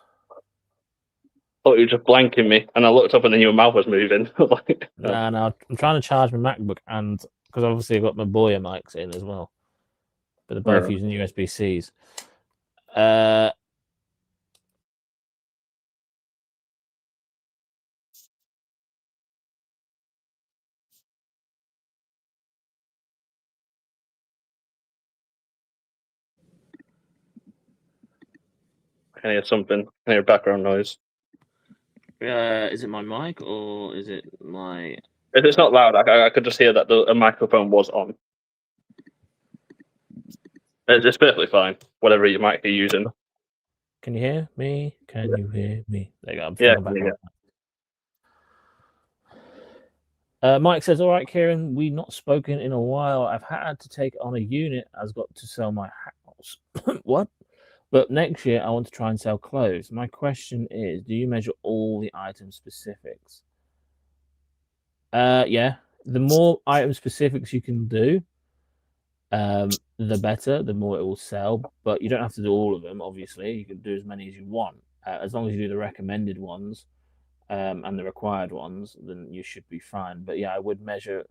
Oh, you were just blanking me, and I looked up, and then your mouth was moving. No. I'm trying to charge my MacBook, and because obviously I've got my Boya mics in as well, but they're both using USB-Cs. I can hear something. I can hear background noise. Is it my mic or is it my? If it's not loud, I could just hear that a microphone was on. It's perfectly fine. Whatever you might be using. Can you hear me? Can you hear me? There you go. Yeah. Mike says, "All right, Kieran, we've not spoken in a while. I've had to take on a unit. I've got to sell my house. What? But next year, I want to try and sell clothes. My question is, do you measure all the item specifics? Yeah. The more item specifics you can do, the better. The more it will sell. But you don't have to do all of them. Obviously, you can do as many as you want, as long as you do the recommended ones." And the required ones, then you should be fine. But yeah, I would measure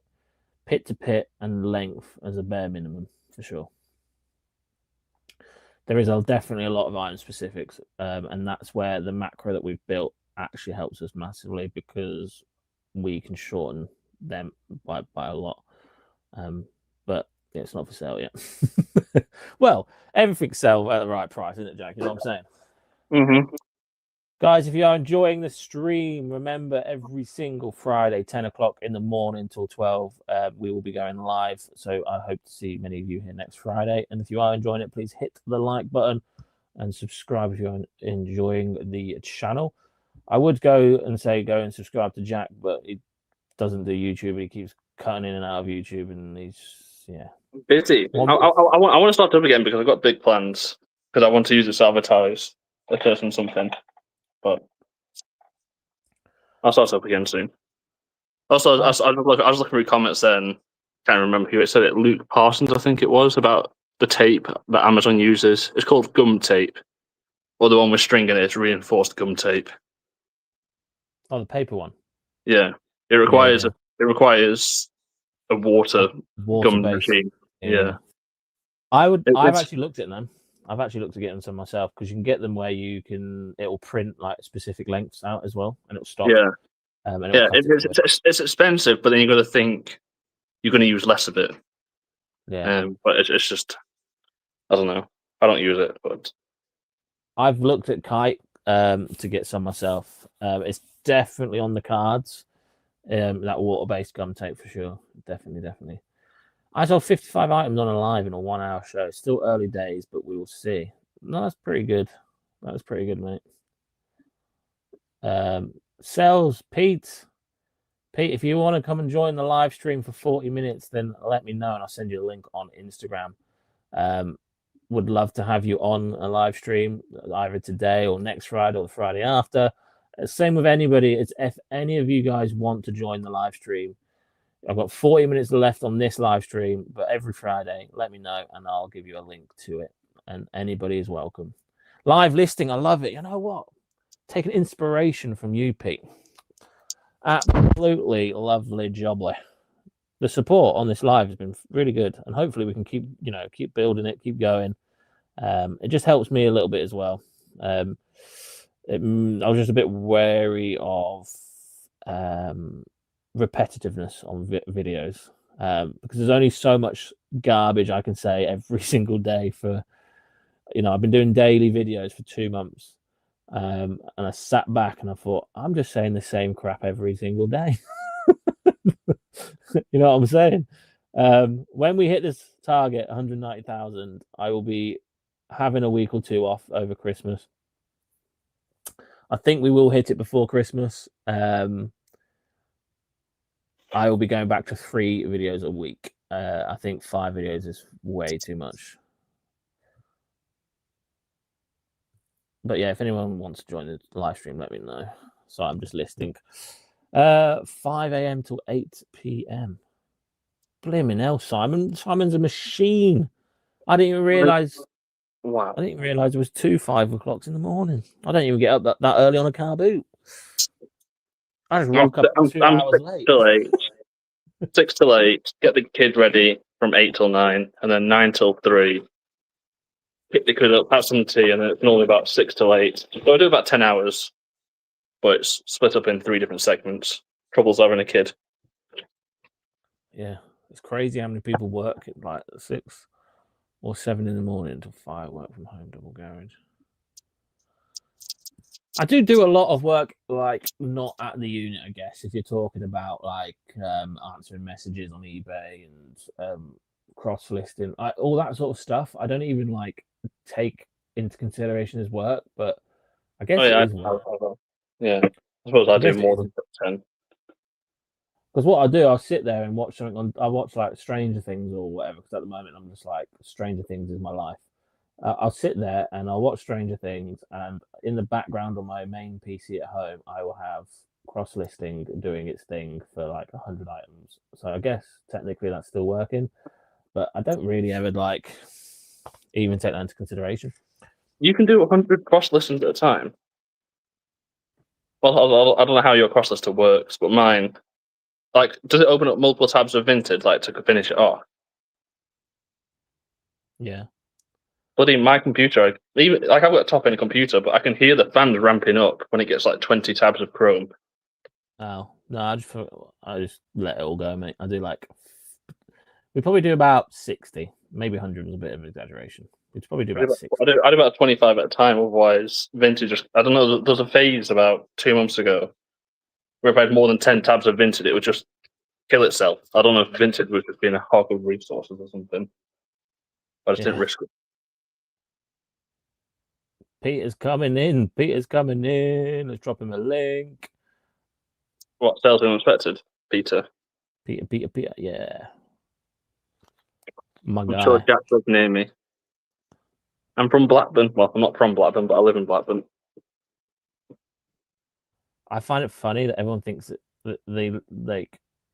pit to pit and length as a bare minimum for sure. there is definitely a lot of item specifics, and that's where the macro that we've built actually helps us massively because we can shorten them by a lot. But yeah, it's not for sale yet. Well, everything's sell at the right price, isn't it, Jack? You know what I'm saying? Mm-hmm. Guys, if you are enjoying the stream, remember every single Friday, 10 o'clock in the morning till 12, we will be going live. So I hope to see many of you here next Friday. And if you are enjoying it, please hit the like button and subscribe if you're enjoying the channel. I would go and subscribe to Jack, but he doesn't do YouTube. He keeps cutting in and out of YouTube, and he's busy. I want to start up again because I've got big plans because I want to use this to advertise a person something. But I'll start up again soon. Also, I was looking through comments then. Can't remember who it said it. Luke Parsons, I think it was, about the tape that Amazon uses. It's called gum tape, or the one with string in it. It's reinforced gum tape. Oh, the paper one. Yeah, it requires a water gum machine. Yeah. I've actually looked at them. I've actually looked at getting some myself because you can get them where it'll print like specific lengths out as well, and it'll stop. Yeah. It's expensive, but then you've got to think you're going to use less of it. Yeah. But it's just, I don't know. I don't use it, but I've looked at Kite to get some myself. It's definitely on the cards. That water-based gum tape for sure. Definitely. I sold 55 items on a live in a 1 hour show. It's still early days, but we will see. No, that's pretty good. That was pretty good, mate. Sales, Pete, if you want to come and join the live stream for 40 minutes, then let me know and I'll send you a link on Instagram. Would love to have you on a live stream either today or next Friday or the Friday after. Same with anybody. It's if any of you guys want to join the live stream, I've got 40 minutes left on this live stream, but every Friday, let me know and I'll give you a link to it. And anybody is welcome. Live listing, I love it. You know what? Taking inspiration from you, Pete. Absolutely lovely jobbly. The support on this live has been really good, and hopefully we can keep building it, keep going. It just helps me a little bit as well. I was just a bit wary of repetitiveness on videos because there's only so much garbage I can say every single day for, I've been doing daily videos for 2 months. And I sat back and I thought, I'm just saying the same crap every single day. You know what I'm saying? When we hit this target, 190,000, I will be having a week or two off over Christmas. I think we will hit it before Christmas. I will be going back to 3 videos a week. I think 5 videos is way too much. But yeah, if anyone wants to join the live stream, let me know. So I'm just listing 5 a.m. till 8 p.m. Blimmin' hell, Simon. Simon's a machine. I didn't even realise. Wow. I didn't realise it was 5 o'clock in the morning. I don't even get up that early on a car boot. I just rock up 2 hours late. 6 till 8. Get the kid ready from 8 till 9, and then 9 till 3. Pick the kid up, have some tea, and then it's normally about 6 till 8. So I do about 10 hours, but it's split up in 3 different segments. Trouble's having a kid. Yeah, it's crazy how many people work at like 6 or 7 in the morning until 5, work from home, double garage. I do a lot of work, like not at the unit, I guess, if you're talking about like answering messages on eBay and cross-listing, all that sort of stuff. I don't even like take into consideration as work, but I guess it is work. Yeah, I suppose I do more than 10. Because what I do, I'll sit there and watch something I watch like Stranger Things or whatever, because at the moment I'm just like, Stranger Things is my life. I'll sit there and I'll watch Stranger Things, and in the background on my main PC at home, I will have cross-listing doing its thing for like 100 items. So I guess technically that's still working, but I don't really ever like even take that into consideration. You can do 100 cross-listings at a time. Well, I don't know how your cross-lister works, but mine, like, does it open up multiple tabs of Vinted, like, to finish it off? Yeah. Bloody my computer, even like I've got a top end computer, but I can hear the fans ramping up when it gets like 20 tabs of Chrome. Oh no, I just let it all go, mate. I do we probably do about 60, maybe 100 is a bit of an exaggeration. We'd probably do about 60. I do about 25 at a time. Otherwise, Vinted just I don't know. There was a phase about 2 months ago where if I had more than 10 tabs of Vinted, it would just kill itself. I don't know if Vinted was just being a hog of resources or something. I just didn't risk it. Peter's coming in. Let's drop him a link. What, sales unexpected, Peter? Peter, yeah. My I'm guy. sure Jack lives near me. I'm from Blackburn. Well, I'm not from Blackburn, but I live in Blackburn. I find it funny that everyone thinks that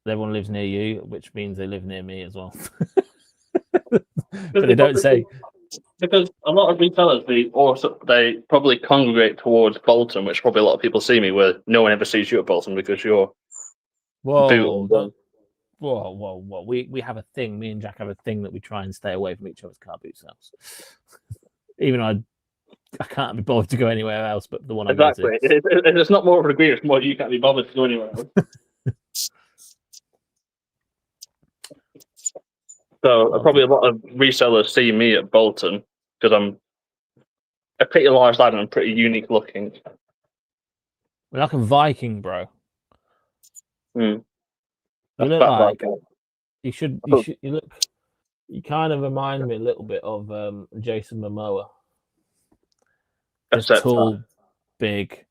everyone lives near you, which means they live near me as well. But they don't say. Because a lot of retailers, they probably congregate towards Bolton, which probably a lot of people see me, where no one ever sees you at Bolton because you're. Whoa. We have a thing. Me and Jack have a thing that we try and stay away from each other's car boot sales. Even though I can't be bothered to go anywhere else but the one I go to. It's not more of an agreement, it's more you can't be bothered to go anywhere else. So probably a lot of resellers see me at Bolton because I'm a pretty large lad and I'm pretty unique looking. We're like a Viking, bro. Mm. You look like you kind of remind me a little bit of Jason Momoa. Just tall, big.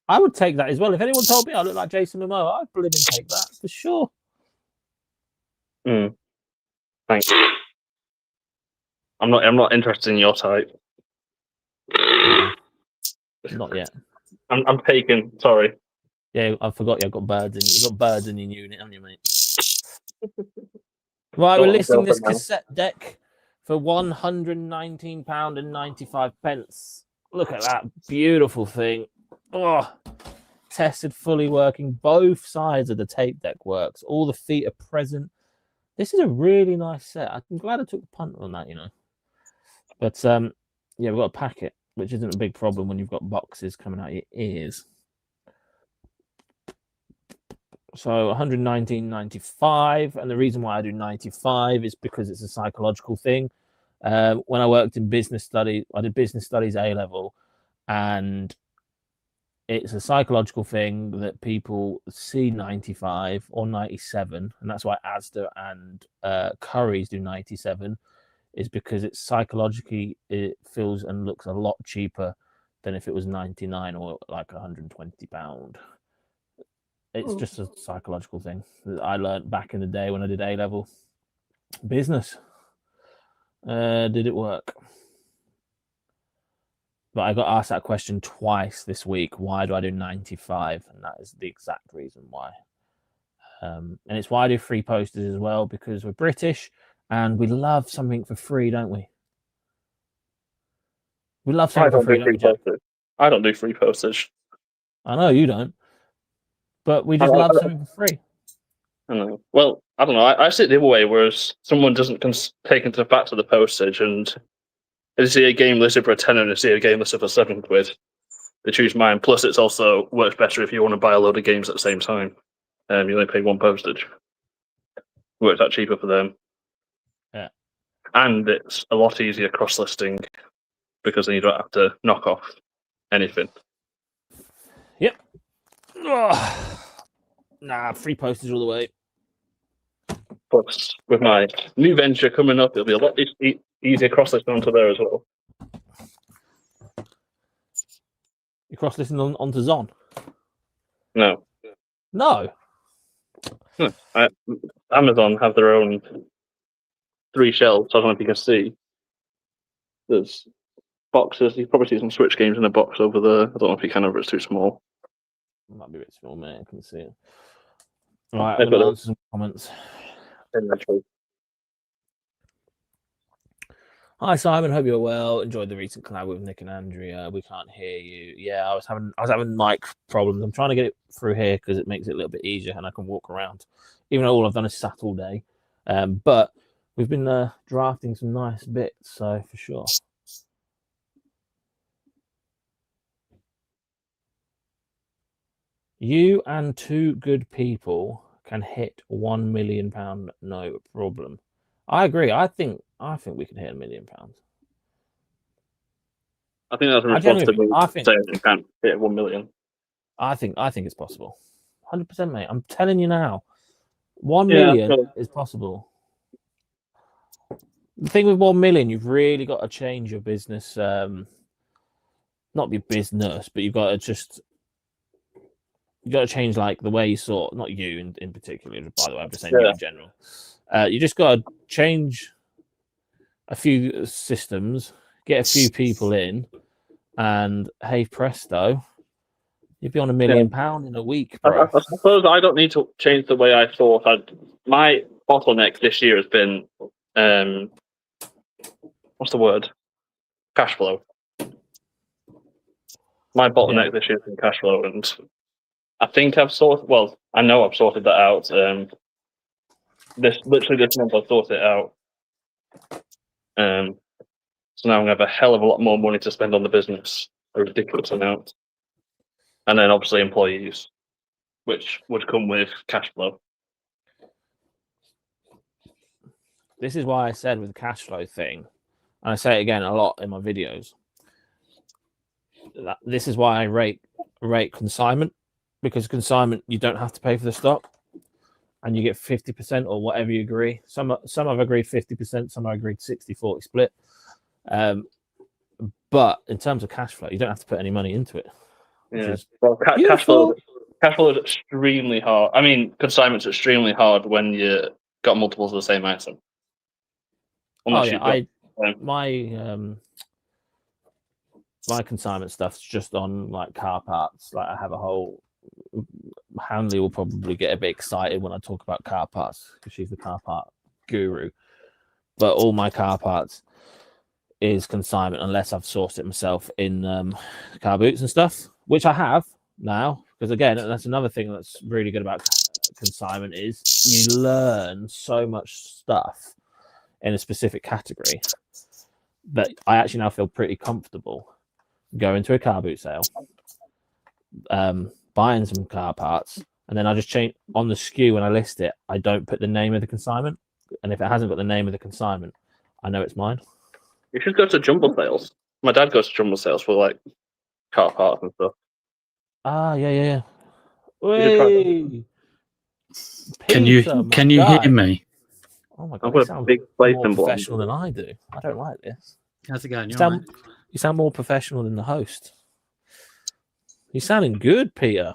I would take that as well. If anyone told me I look like Jason Momoa, I'd believe and take that for sure. Thank you. I'm not interested in your type. Not yet. I'm taken. Sorry. Yeah, I forgot you've got birds in. You've got birds in your unit, haven't you, mate? Right, we're listing this cassette deck for £119.95. Look at that beautiful thing. Oh, tested, fully working. Both sides of the tape deck works. All the feet are present. This is a really nice set. I'm glad I took the punt on that, But yeah, we've got a packet, which isn't a big problem when you've got boxes coming out your ears. So 119.95, and the reason why I do 95 is because it's a psychological thing. When I worked in business studies, I did business studies A-level, and it's a psychological thing that people see 95 or 97, and that's why Asda and Curry's do 97, is because it's psychologically, it feels and looks a lot cheaper than if it was 99 or like £120. It's just a psychological thing that I learned back in the day when I did A-level business. Did it work? But I got asked that question twice this week. Why do I do 95? And that is the exact reason why. And it's why I do free posters as well, because we're British and we love something for free, don't we? We love something for free, don't we, Jack? I don't do free postage. I know you don't. But we just love something for free. I know. Well, I don't know. I see it the other way, whereas someone doesn't take into the fact of the postage, and they see a game listed for a tenner and they see a game listed for £7. They choose mine. Plus, it's also works better if you want to buy a load of games at the same time. You only pay one postage. It works out cheaper for them. Yeah. And it's a lot easier cross-listing because then you don't have to knock off anything. Yep. Nah, free postage all the way. But with my new venture coming up, it'll be a lot easier cross-listing onto there as well. You cross-listing onto Zon? No. Amazon have their own 3 shelves. I don't know if you can see. There's boxes. You can probably see some Switch games in a box over there. I don't know if you can, or it's too small. It might be a bit small, mate. I can see it. All right, I'm going to answer some comments. Hi Simon, hope you're well. Enjoyed the recent collab with Nick and Andrea. We can't hear you. Yeah, I was having mic problems. I'm trying to get it through here because it makes it a little bit easier and I can walk around, even though all I've done is sat all day. But We've been drafting some nice bits, so for sure. You and two good people can hit £1 million, no problem. I agree. I think we can hit £1 million. I think that's a I genuinely, responsibility I to think, say you can't hit 1 million. I think it's possible. 100%, mate. I'm telling you now, 1 Yeah, million sure. is possible. The thing with 1 million, you've really got to change your business. Not your business, but you've got to change like the way you sort. Not you in particular, by the way. I'm just saying you in general. You just got to change a few systems, get a few people in, and hey presto, you'd be on £1 million in a week, bro. I suppose I don't need to change the way I thought. My bottleneck this year has been, what's the word? Cash flow. My bottleneck this year has been cash flow, and I think I've sorted. Well, I know I've sorted that out. This month I've sorted it out. So now I'm gonna have a hell of a lot more money to spend on the business, a ridiculous amount, and then obviously employees, which would come with cash flow. This is why I said with the cash flow thing, and I say it again a lot in my videos. This is why I rate consignment, because consignment you don't have to pay for the stock, and you get 50% or whatever you agree. Some have agreed 50%, some have agreed 60-40 split. But in terms of cash flow, you don't have to put any money into it. Yeah. Well, cash flow is extremely hard. I mean, consignment's extremely hard when you got multiples of the same item. Unless my consignment stuff's just on like car parts. Like I have a whole. Hanley will probably get a bit excited when I talk about car parts because she's the car part guru. But all my car parts is consignment unless I've sourced it myself in car boots and stuff, which I have now. Because again, that's another thing that's really good about consignment is you learn so much stuff in a specific category that I actually now feel pretty comfortable going to a car boot sale, buying some car parts, and then I just change on the SKU when I list it. I don't put the name of the consignment, and if it hasn't got the name of the consignment, I know it's mine. You should go to jumbo sales. My dad goes to jumbo sales for like car parts and stuff. Ah, yeah. Wait. Can you hear me? Oh my god, you sound more professional than I do. I don't like this. How's it going? You sound more professional than the host. You're sounding good, Peter.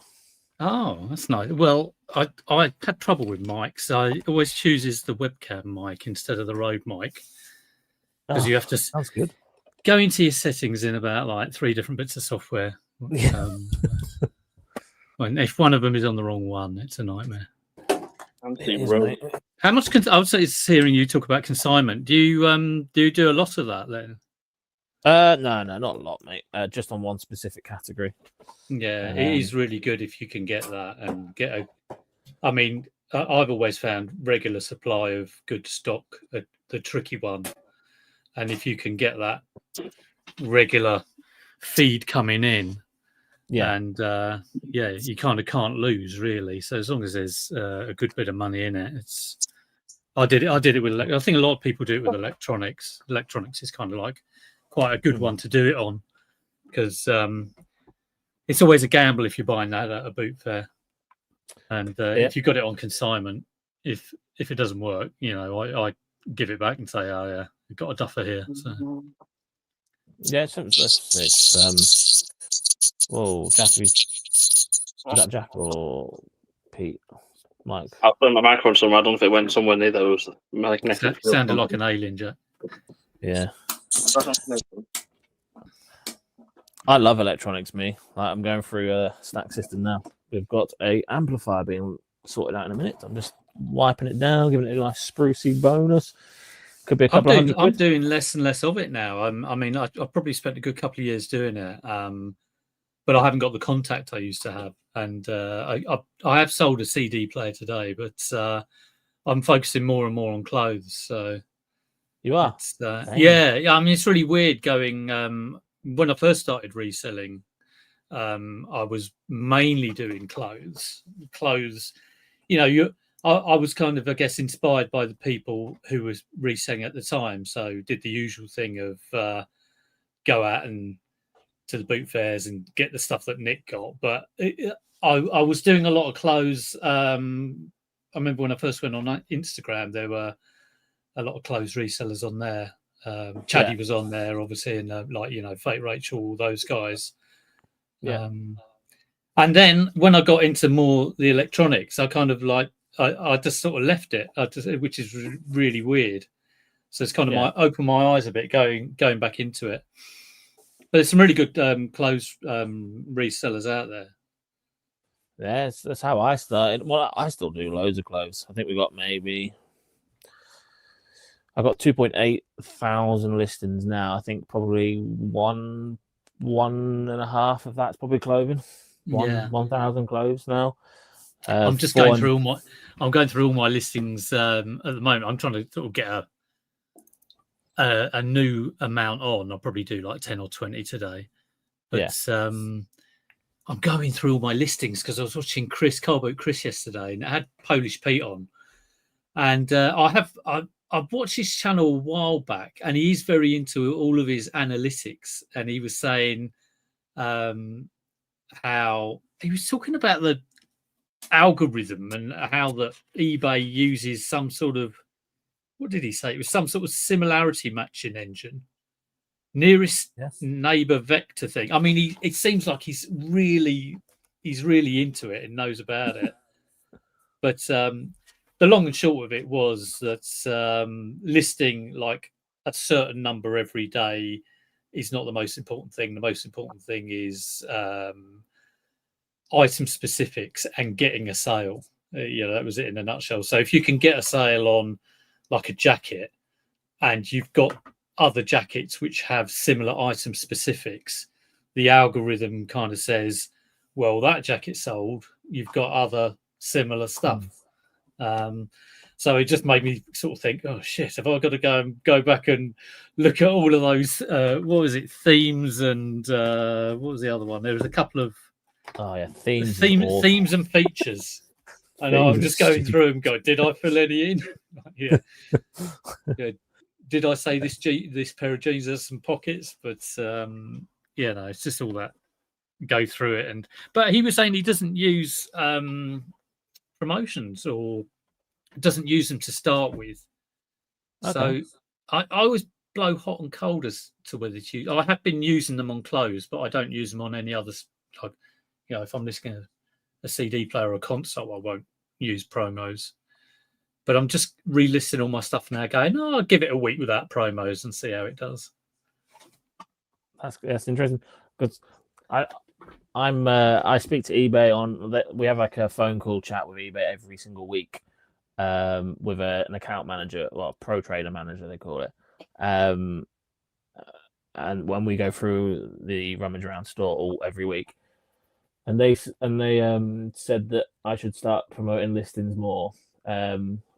Oh, that's nice. Well, I had trouble with mics. I always chooses the webcam mic instead of the Rode mic because you have to. Sounds good. Go into your settings in about like 3 different bits of software. If one of them is on the wrong one, it's a nightmare. How much? I would say it's hearing you talk about consignment. Do you do a lot of that then? No, not a lot, mate. Just on one specific category. Yeah, it is really good if you can get that and get a. I mean, I've always found regular supply of good stock the tricky one, and if you can get that regular feed coming in, and you kind of can't lose really. So as long as there's a good bit of money in it, it's. I did it with. I think a lot of people do it with electronics. Electronics is kind of like quite a good one to do it on because it's always a gamble if you're buying that at a boot fair, and if you got it on consignment, if it doesn't work, I give it back and say, oh yeah, we've got a duffer here. So. Yeah, it's whoa, Jack, is that Jack or Pete? Mike. I'll put my microphone somewhere. I don't know if it went somewhere near those magnetic. Sounded like an alien, Jack. Yeah. I love electronics, me. Like, I'm going through a stack system now. We've got a amplifier being sorted out in a minute. I'm just wiping it down, giving it a nice sprucey bonus. Could be a couple of hundred quid. I'm doing less and less of it now. I mean, I probably spent a good couple of years doing it, but I haven't got the contact I used to have. And I have sold a CD player today, but I'm focusing more and more on clothes. So You are. it's, yeah. I mean, it's really weird going. When I first started reselling, I was mainly doing clothes. You know, I was kind of, I guess, inspired by the people who was reselling at the time. So did the usual thing of go out and to the boot fairs and get the stuff that Nick got. But I was doing a lot of clothes. I remember when I first went on Instagram, there were a lot of clothes resellers on there. Chaddy was on there, obviously, and like, you know, Fate Rachel, all those guys. Yeah. And then when I got into more the electronics, I kind of like I just sort of left it, which is really weird. So it's kind of opened my eyes a bit going back into it. But there's some really good clothes resellers out there. Yeah, that's how I started. Well, I still do loads of clothes. I think I've got 2.8 thousand listings now. I think probably one and a half of that's probably clothing. 1,000 clothes now. I'm just going through all my listings at the moment. I'm trying to sort of get a new amount on. I'll probably do like 10 or 20 today. But I'm going through all my listings because I was watching Carboat Chris yesterday, and it had Polish Pete on. And I've watched his channel a while back, and he's very into all of his analytics. And he was saying how he was talking about the algorithm and how that eBay uses some sort of, what did he say? It was some sort of similarity matching engine, nearest neighbor vector thing. I mean, it seems like he's really into it and knows about it. But the long and short of it was that listing like a certain number every day is not the most important thing. The most important thing is item specifics and getting a sale. That was it in a nutshell. So if you can get a sale on like a jacket, and you've got other jackets which have similar item specifics, the algorithm kind of says, well, that jacket sold, you've got other similar stuff. So it just made me sort of think, oh shit, have I got to go back and look at all of those what was it, themes, and what was the other one? There was a couple of themes and features. And I'm just going through and going, did I fill any in? yeah. Did I say this pair of jeans has some pockets? But no, it's just all that. Go through it, but he was saying he doesn't use promotions or doesn't use them to start with. Okay. So I always blow hot and cold as to whether to use. I have been using them on clothes, but I don't use them on any others. Like, if I'm listening to a CD player or a console, I won't use promos. But I'm just relisting all my stuff now, going, I'll give it a week without promos and see how it does. That's interesting, because I speak to eBay on. We have like a phone call chat with eBay every single week, with an account manager, well, pro trader manager they call it, and when we go through the rummage around store every week, and they said that I should start promoting listings more.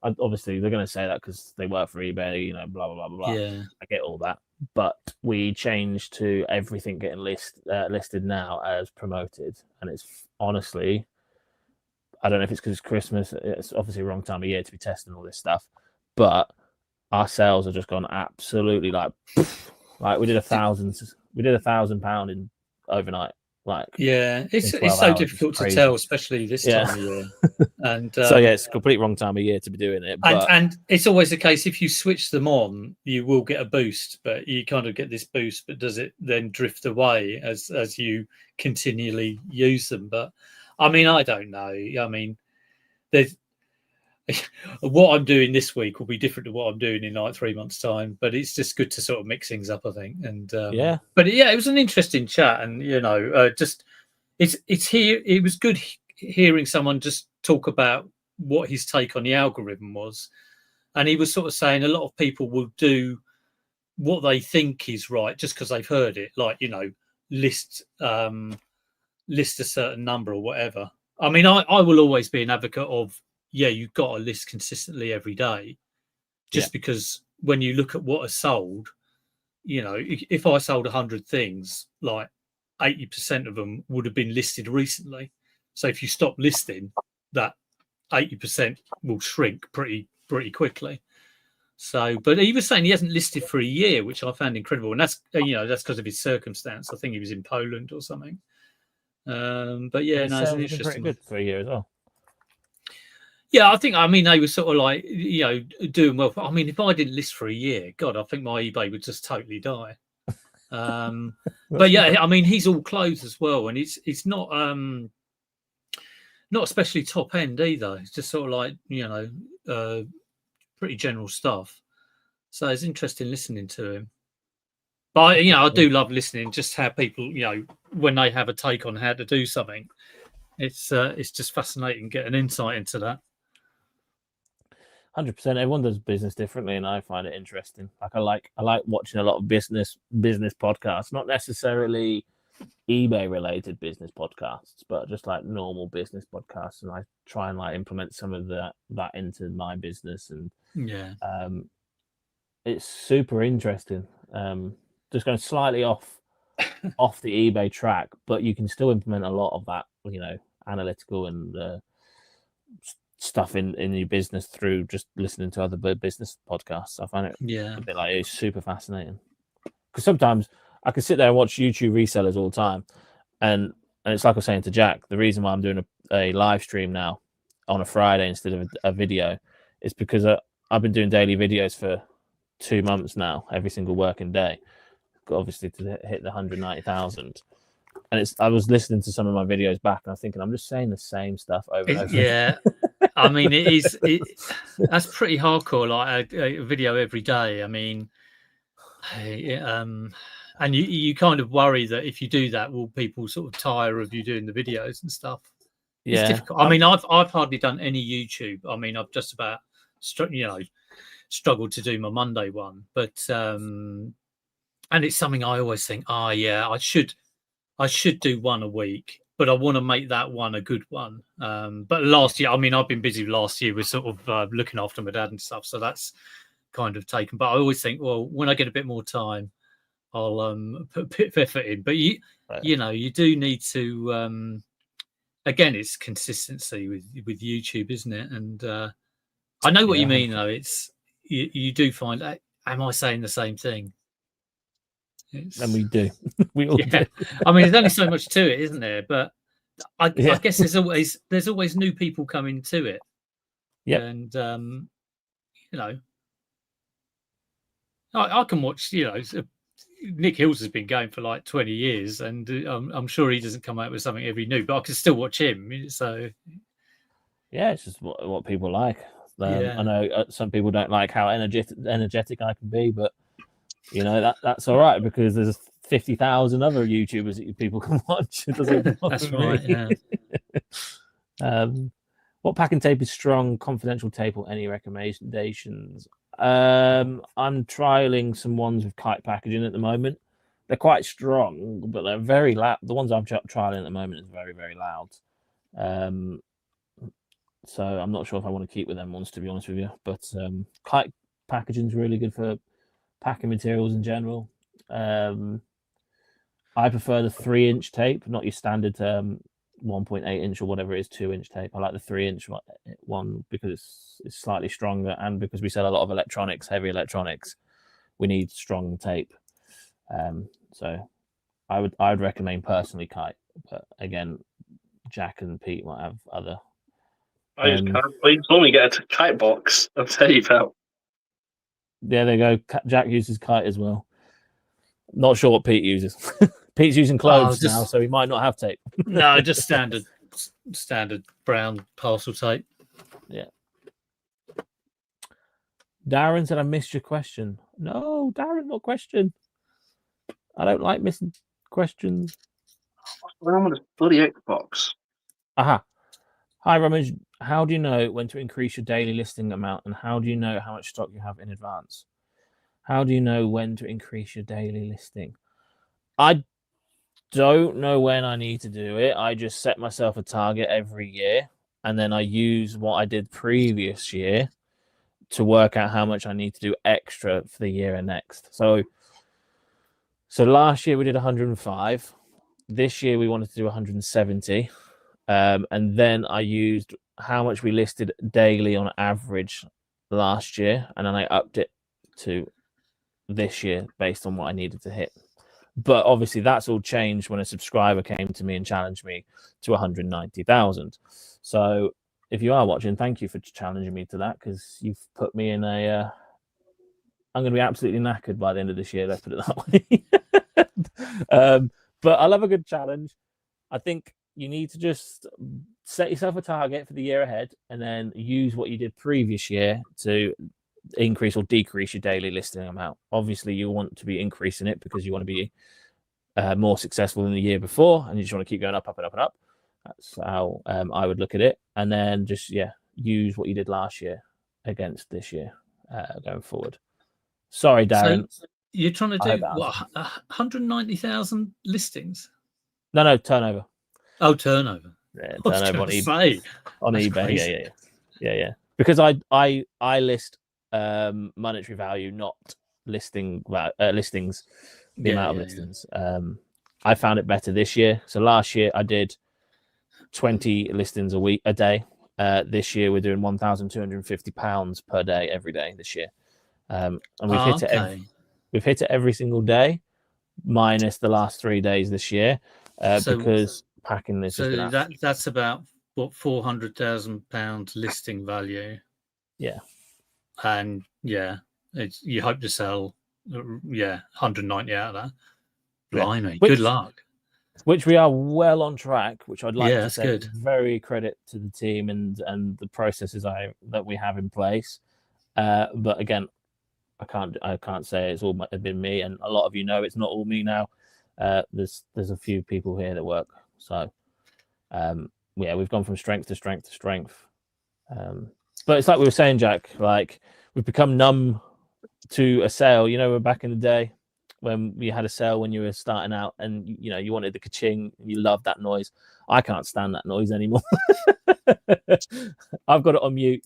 Obviously they're going to say that because they work for eBay, blah blah blah blah. Yeah, I get all that, but we changed to everything getting listed now as promoted, and it's honestly, I don't know if it's because it's Christmas. It's obviously the wrong time of year to be testing all this stuff, but our sales have just gone absolutely like we did £1,000 in overnight. It's so difficult to tell, especially this time of year. And so it's a complete wrong time of year to be doing it. But... And it's always the case, if you switch them on, you will get a boost, but you kind of get this boost, but does it then drift away as you continually use them? But I mean, I don't know. I mean, there's what I'm doing this week will be different to what I'm doing in like 3 months' time, but it's just good to sort of mix things up, I think. And but it was an interesting chat, and just it's here. It was good hearing someone just talk about what his take on the algorithm was, and he was sort of saying a lot of people will do what they think is right just because they've heard it, like list a certain number or whatever. I mean, I will always be an advocate of you've got to list consistently every day, just because when you look at what is sold, if I sold 100 things, like 80% of them would have been listed recently. So if you stop listing, that 80% will shrink pretty quickly. So, but he was saying he hasn't listed for a year, which I found incredible, and that's because of his circumstance. I think he was in Poland or something. But yeah, no, it's an interesting. Pretty good for a year as well. Yeah, they were sort of like doing well. I mean, if I didn't list for a year, God, I think my eBay would just totally die. But yeah, I mean, he's all clothes as well, and it's not especially top end either. It's just sort of like pretty general stuff. So it's interesting listening to him. But I do love listening just how people when they have a take on how to do something. It's just fascinating getting insight into that. 100%. Everyone does business differently, and I find it interesting. Like I like watching a lot of business podcasts, not necessarily eBay related business podcasts, but just like normal business podcasts, and I try and like implement some of that into my business, and it's super interesting. Just going slightly off the eBay track, but you can still implement a lot of that, analytical and stuff in your business through just listening to other business podcasts. I find it a bit like it's super fascinating, because sometimes I can sit there and watch YouTube resellers all the time, and it's like I was saying to Jack, the reason why I'm doing a live stream now on a Friday instead of a video is because I've been doing daily videos for 2 months now, every single working day, obviously to hit the 190,000. And I was listening to some of my videos back, and I was thinking, I'm just saying the same stuff over and over. Yeah, I mean, that's pretty hardcore. Like a video every day. I mean, and you kind of worry that if you do that, will people sort of tire of you doing the videos and stuff? It's difficult. I mean, I've hardly done any YouTube. I mean, I've just about struggled to do my Monday one, but and it's something I always think, I should do one a week, but I want to make that one a good one. But last year, I mean, I've been busy last year with sort of looking after my dad and stuff, so that's kind of taken. But I always think, well, when I get a bit more time, I'll put a bit of effort in. But you do need to. Again, it's consistency with YouTube, isn't it? And I know what you mean, though. It's you do find. Am I saying the same thing? And we do. We all do. I mean, there's only so much to it, isn't there? But I guess there's always new people coming to it. Yeah. And I can watch. Nick Hills has been going for like 20 years, and I'm sure he doesn't come out with something every new. But I can still watch him. So yeah, it's just what people like. I know some people don't like how energetic I can be, but that's all right, because there's 50,000 other YouTubers that people can watch. It doesn't bother That's right. Yeah. What packing tape is strong? Confidential tape or any recommendations? I'm trialing some ones with kite packaging at the moment. They're quite strong, but they're very loud. The ones I'm trialing at the moment is very, very loud. So I'm not sure if I want to keep with them ones, to be honest with you. But kite packaging is really good for packing materials in general. I prefer the 3-inch tape, not your standard 1.8 inch or whatever it is, 2-inch tape. I like the 3-inch one because it's slightly stronger, and because we sell a lot of electronics, heavy electronics, we need strong tape. So I would recommend personally kite, but again, Jack and Pete might have other. I normally get a kite box of tape out. Yeah, there you go. Jack uses kite as well. Not sure what Pete uses. Pete's using clothes now, so he might not have tape. No, just standard brown parcel tape. Yeah. Darren said, I missed your question. No, Darren, what question? I don't like missing questions. What's wrong with this bloody Xbox? Aha. Hi, Ramage. How do you know when to increase your daily listing amount, and how do you know how much stock you have in advance? How do you know when to increase your daily listing? I don't know when I need to do it. I just set myself a target every year, and then I use what I did previous year to work out how much I need to do extra for the year and next. So last year we did 105. This year we wanted to do 170. And then I used how much we listed daily on average last year, and then I upped it to this year based on what I needed to hit. But obviously that's all changed when a subscriber came to me and challenged me to 190,000. So if you are watching, thank you for challenging me to that, because you've put me in a I'm going to be absolutely knackered by the end of this year, let's put it that way. But I love a good challenge. I think you need to just set yourself a target for the year ahead, and then use what you did previous year to increase or decrease your daily listing amount. Obviously, you want to be increasing it because you want to be more successful than the year before, and you just want to keep going up, up, and up, and up. That's how I would look at it. And then just, use what you did last year against this year going forward. Sorry, Darren. So you're trying to do what, 190,000 listings? No, turnover. Oh, turnover. Yeah, turnover on eBay. On That's eBay, crazy. yeah. Because I list monetary value, not listings. The amount of listings. I found it better this year. So last year I did 20 listings a day. This year we're doing £1,250 per day every day this year. And we've hit it. We've hit it every single day, minus the last 3 days this year, because packing this. So that's about what, £400,000 listing value. Yeah, and you hope to sell 190 out of that. Blimey, good luck. Which we are well on track. Which I'd like to say, good. Very credit to the team and the processes that we have in place. But again, I can't say it's all been me, and a lot of you know it's not all me now. There's a few people here that work. So we've gone from strength to strength to strength. But it's like we were saying, Jack, like we've become numb to a sale. We're back in the day when we had a sale when you were starting out, and you wanted the ka-ching, you loved that noise. I can't stand that noise anymore. I've got it on mute.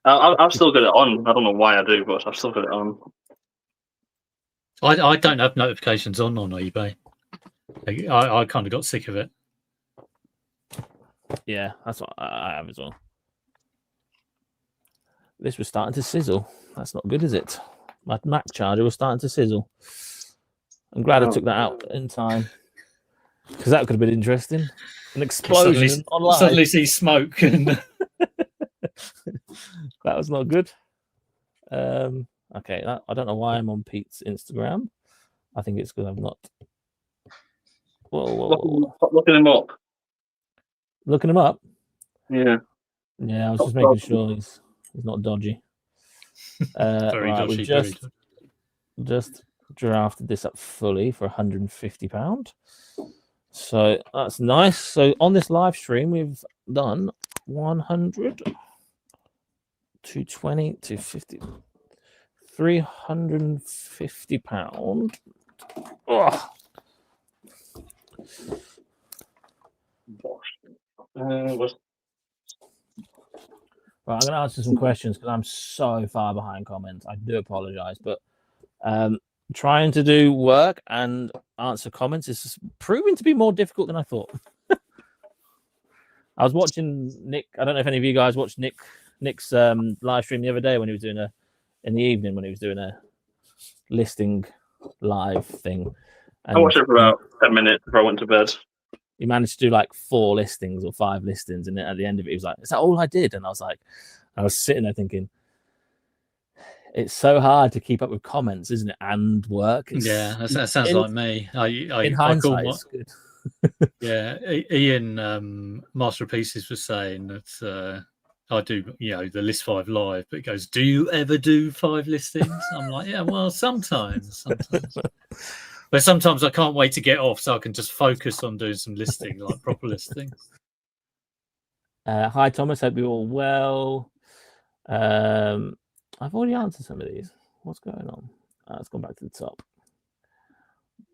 I've still got it on. I don't know why I do, but I've still got it on. I don't have notifications on eBay. I kind of got sick of it. Yeah, that's what I have as well. This was starting to sizzle. That's not good, is it? My Mac charger was starting to sizzle. I'm glad I took that out in time, because that could have been interesting. An explosion online. Suddenly see smoke and that was not good. Okay, I don't know why I'm on Pete's Instagram. I think it's because I'm not. Whoa. Looking him up. Looking him up? Yeah. Yeah, I was just making sure he's not dodgy. very dodgy. We've just drafted this up fully for £150. So that's nice. So on this live stream, we've done 100, 220, 250, £350. Oh. Right, I'm going to answer some questions because I'm so far behind comments. I do apologize, but trying to do work and answer comments is proving to be more difficult than I thought. I was watching Nick. I don't know if any of you guys watched Nick's live stream the other day when he was doing in the evening when he was doing a listing live thing. And I watched it for about 10 minutes before I went to bed. He managed to do like 4 listings or 5 listings, and then at the end of it, he was like, "Is that all I did?" And I was sitting there thinking, it's so hard to keep up with comments, isn't it? And work. That sounds like me. In hindsight, it's good. Yeah, Ian Master of Pieces was saying that I do, the list 5 live, but it goes, "Do you ever do 5 listings?" I'm like, yeah, well, sometimes. But sometimes I can't wait to get off so I can just focus on doing some listing, like proper listing. Hi, Thomas. Hope you're all well. I've already answered some of these. What's going on? Let's go back to the top.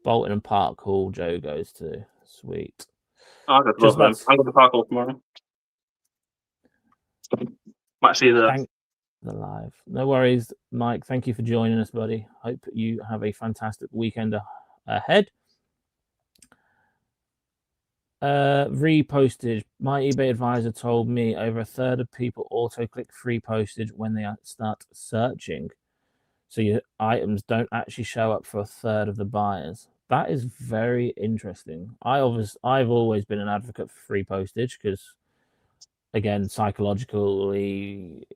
Bolton and Park Hall, Joe goes to. Sweet. I'll go to Just both of them. about- I'm going to Park Hall tomorrow. Might see you there. Thank the live. No worries, Mike. Thank you for joining us, buddy. Hope you have a fantastic weekend ahead. Repostage. My eBay advisor told me over a third of people auto click free postage when they start searching. So your items don't actually show up for a third of the buyers. That is very interesting. I've always been an advocate for free postage because, again, psychologically,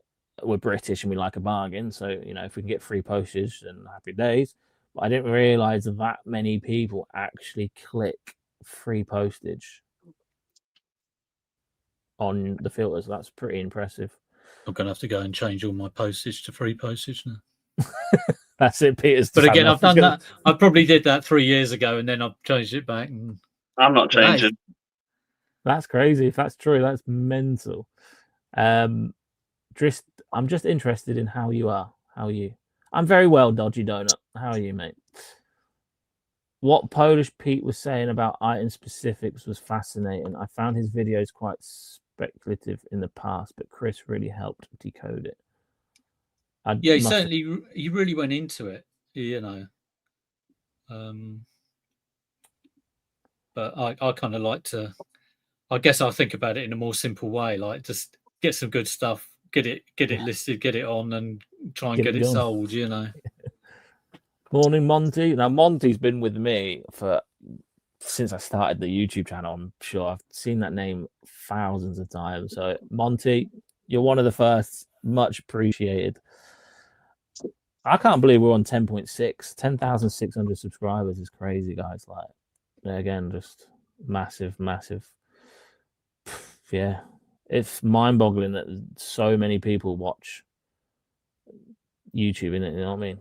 we're British and we like a bargain. So, if we can get free postage, then happy days. But I didn't realize that many people actually click free postage on the filters. That's pretty impressive. I'm going to have to go and change all my postage to free postage now. That's it, Peter's. But again, I've done that. I probably did that 3 years ago, and then I've changed it back. And I'm not changing. That's crazy. If that's true, that's mental. I'm just interested in how you are. How are you? I'm very well, Dodgy Donut. How are you, mate? What Polish Pete was saying about item specifics was fascinating. I found his videos quite speculative in the past, but Chris really helped decode it. Yeah, he really went into it, But I kind of like to. I guess I'll think about it in a more simple way, like just get some good stuff, get it listed, get it on, and try and get it sold. Morning, Monty. Now, Monty's been with me since I started the YouTube channel. I'm sure I've seen that name thousands of times. So, Monty, you're one of the first. Much appreciated. I can't believe we're on 10.6. 10,600 subscribers is crazy, guys. Like, again, just massive. Yeah. It's mind-boggling that so many people watch YouTube, innit? You know what I mean?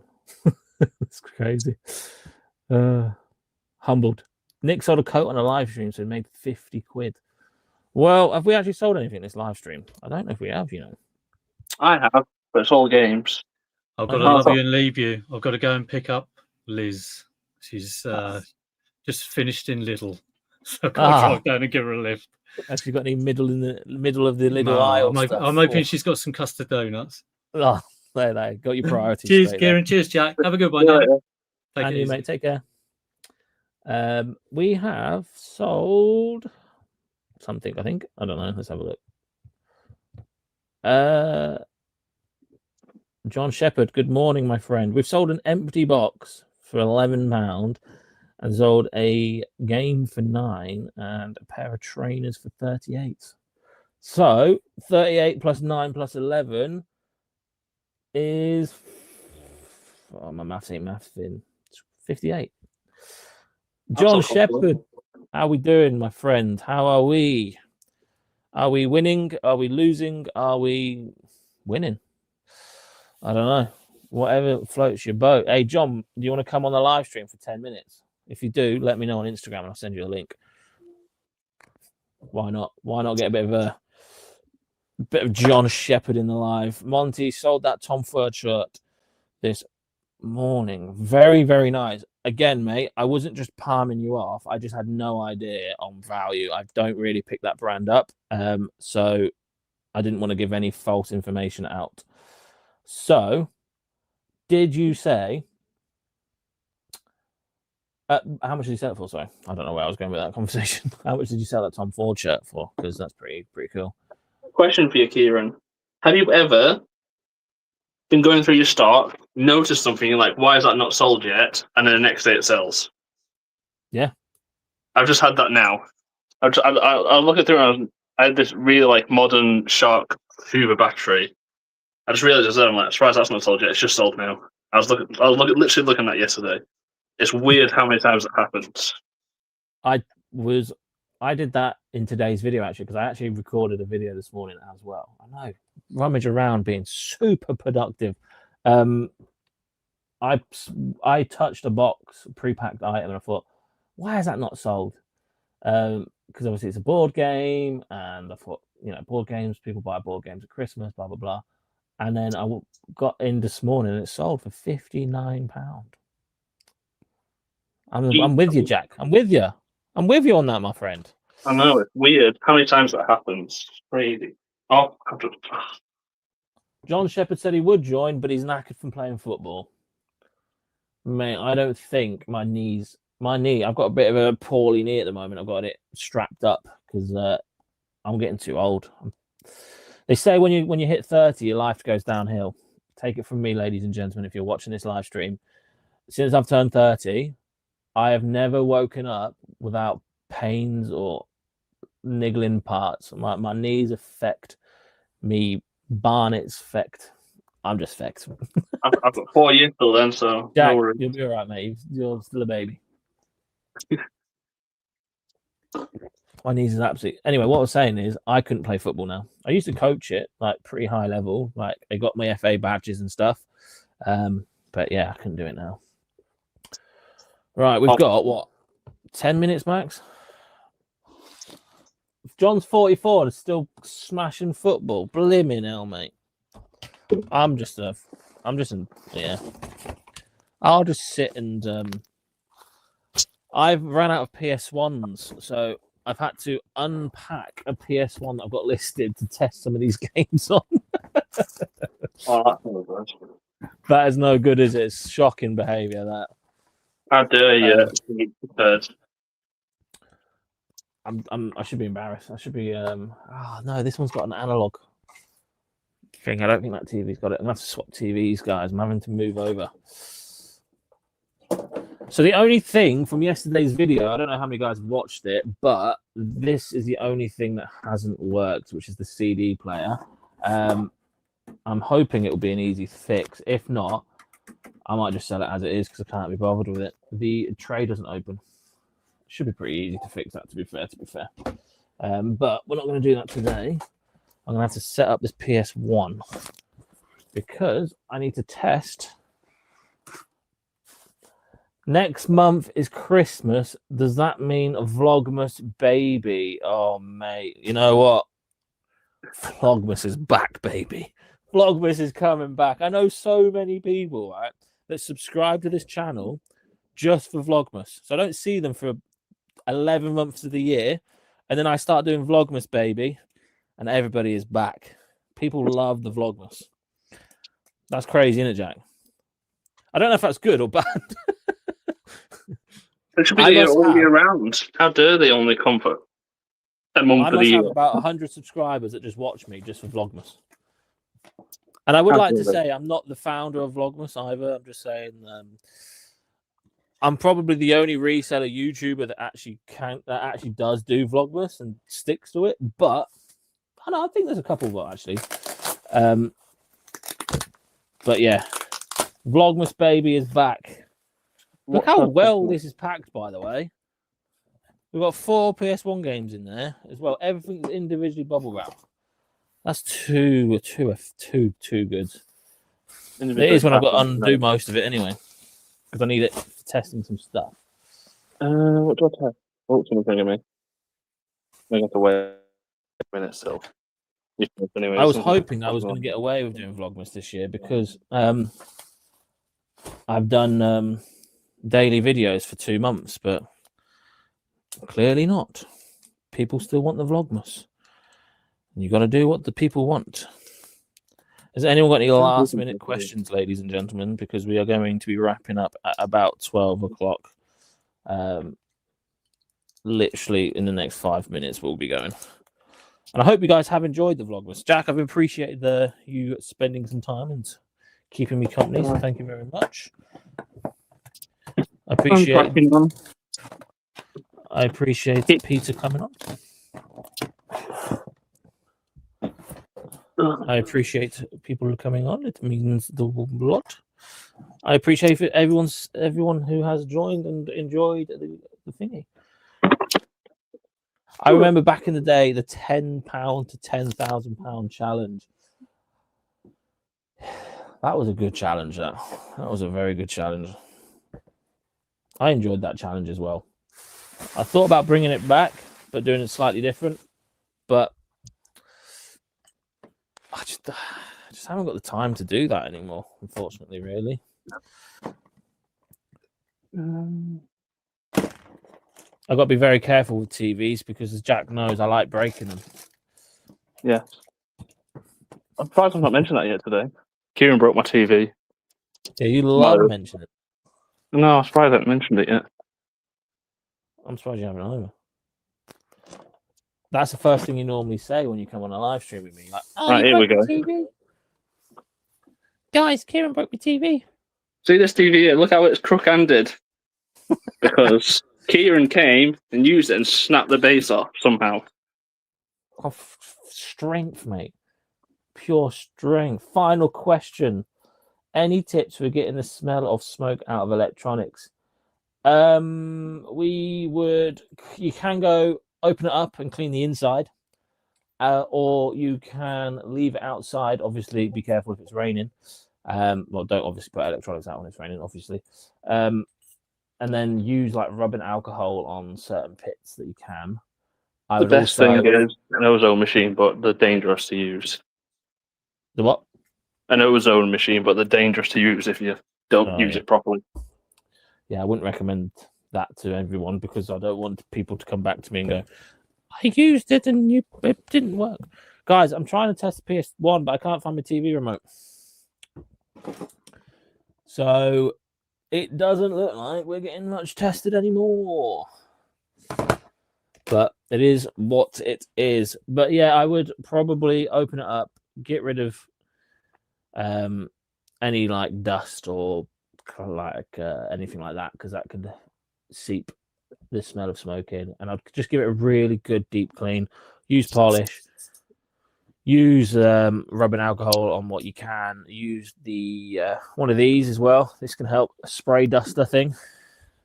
It's crazy. Humbled. Nick sold a coat on a live stream, so he made 50 quid. Well, have we actually sold anything this live stream? I don't know if we have, I have, but it's all games. I've got to love you and leave you. I've got to go and pick up Liz. She's just finished in Lidl. So I've got to drive down and give her a lift. Have you got any middle of the Lidl aisle? I'm hoping she's got some custard donuts. Oh, there. Got your priorities. Cheers, Kieran. Cheers, Jack. Have a good one. And you, mate. Take care. We have sold something, I think. I don't know. Let's have a look. John Shepherd, good morning, my friend. We've sold an empty box for £11 and sold a game for 9 and a pair of trainers for 38. So 38 plus 9 plus 11 is, my maths ain't mathing, 58. John Shepherd, how are we doing, my friend? How are we? Are we winning? Are we losing? Are we winning? I don't know. Whatever floats your boat. Hey, John, do you want to come on the live stream for 10 minutes? If you do, let me know on Instagram and I'll send you a link. Why not? Why not get a bit of John Shepherd in the live? Monty sold that Tom Ford shirt this morning. Very, very nice. Again, mate, I wasn't just palming you off. I just had no idea on value. I don't really pick that brand up. So I didn't want to give any false information out. So, did you say how much did you sell it for? Sorry, I don't know where I was going with that conversation. How much did you sell that Tom Ford shirt for? Because that's pretty cool. Question for you, Kieran. Have you ever been going through your stock, noticed something, you're like, why is that not sold yet? And then the next day it sells. Yeah. I've just had that now. I'm looking through and I had this really modern Shark Hoover battery. I just realized it was there. I'm like, surprised that's not sold yet. It's just sold now. I was literally looking at that yesterday. It's weird how many times it happens. I did that in today's video actually because I actually recorded a video this morning as well. I know, rummage around being super productive. I touched a box, pre-packed item, and I thought, why is that not sold? Because obviously it's a board game, and I thought, board games, people buy board games at Christmas, blah blah blah. And then I got in this morning and it sold for £59. I'm with you, Jack. I'm with you on that, my friend. I know, it's weird. How many times that happens? Crazy. Oh, John Shepherd said he would join, but he's knackered from playing football. Mate, I don't think my knee, I've got a bit of a poorly knee at the moment. I've got it strapped up because I'm getting too old. They say when you hit 30, your life goes downhill. Take it from me, ladies and gentlemen, if you're watching this live stream. Since I've turned 30, I have never woken up without pains or niggling parts. My knees affect me. Barnett's fecked. I'm just fecked. I've got 4 years till then, so Jack, no worries. you'll be all right, mate. You're still a baby. My knees is absolutely. Anyway, what I was saying is I couldn't play football now. I used to coach it like pretty high level. Like I got my FA badges and stuff. But yeah, I couldn't do it now. Right, we've got what 10 minutes max. John's 44 and still smashing football. Blimmin' hell, mate. Yeah. I'll just sit and I've run out of PS1s, so I've had to unpack a PS1 that I've got listed to test some of these games on. Oh, that's no good. That is no good, is it? It's shocking behaviour, that. How dare you be prepared? I should be embarrassed. I should be no, this one's got an analog thing. I don't think that TV's got it. I'm gonna have to swap TVs, guys. I'm having to move over. So the only thing from yesterday's video, I don't know how many guys watched it, but this is the only thing that hasn't worked, which is the CD player. I'm hoping it will be an easy fix. If not, I might just sell it as it is because I can't be bothered with it. The tray doesn't open. Should be pretty easy to fix that, to be fair. But we're not going to do that today. I'm going to have to set up this PS1 because I need to test. Next month is Christmas. Does that mean Vlogmas baby? Oh, mate. You know what? Vlogmas is back, baby. Vlogmas is coming back. I know so many people, right, that subscribe to this channel just for Vlogmas. So I don't see them for 11 months of the year. And then I start doing Vlogmas, baby. And everybody is back. People love the Vlogmas. That's crazy, isn't it, Jack? I don't know if that's good or bad. It should be there all year round. How dare they only come for a month of the year? I must have about 100 subscribers that just watch me just for Vlogmas. And I would like to say I'm not the founder of Vlogmas either. I'm just saying I'm probably the only reseller YouTuber that actually does do Vlogmas and sticks to it. But I think there's a couple that actually. But yeah, Vlogmas baby is back. Look how well this is packed, by the way. We've got 4 PS1 games in there as well. Everything's individually bubble wrapped. That's too good. It is when I've got to undo most of it anyway, because I need it for testing some stuff. What do I test? Oh, someone's ringing me. I have to wait a minute still. Anyway, I was hoping I was going to get away with doing Vlogmas this year because I've done daily videos for 2 months, but clearly not. People still want the Vlogmas. You got to do what the people want. Has anyone got any last minute questions, ladies and gentlemen? Because we are going to be wrapping up at about 12 o'clock. Literally in the next 5 minutes, we'll be going. And I hope you guys have enjoyed the Vlogmas. Jack, I've appreciated you spending some time and keeping me company. So thank you very much. I appreciate Peter coming on. I appreciate people coming on. It means the lot. I appreciate everyone who has joined and enjoyed the thingy. I remember back in the day, the £10 to £10,000 challenge. That was a good challenge. That was a very good challenge. I enjoyed that challenge as well. I thought about bringing it back, but doing it slightly different. But I just haven't got the time to do that anymore, unfortunately, really. I've got to be very careful with TVs because, as Jack knows, I like breaking them. Yeah. I'm surprised I've not mentioned that yet today. Kieran broke my TV. Yeah, you love No. mentioning it. No, I'm surprised I haven't mentioned it yet. I'm surprised you haven't either. That's the first thing you normally say when you come on a live stream with me. Like, oh, Right, you here we broke go. my TV. Guys, Kieran broke my TV. See this TV here? Look how it's crook-handed. Because Kieran came and used it and snapped the base off somehow. Oh, strength, mate. Pure strength. Final question. Any tips for getting the smell of smoke out of electronics? You can go open it up and clean the inside, or you can leave it outside. Obviously, be careful if it's raining. Well, don't obviously put electronics out when it's raining, obviously. And then use like rubbing alcohol on certain pits that you can. The best thing is an ozone machine, but they're dangerous to use. The what? An ozone machine, but they're dangerous to use if you don't use it properly. Yeah, I wouldn't recommend that to everyone because I don't want people to come back to me and go, I used it and it didn't work. Guys, I'm trying to test the PS1, but I can't find my TV remote. So it doesn't look like we're getting much tested anymore. But it is what it is. But yeah, I would probably open it up, get rid of any like dust or like anything like that, because that could seep the smell of smoke in. And I'd just give it a really good deep clean. Use polish. Use rubbing alcohol on what you can. Use the one of these as well. This can help. A spray duster thing.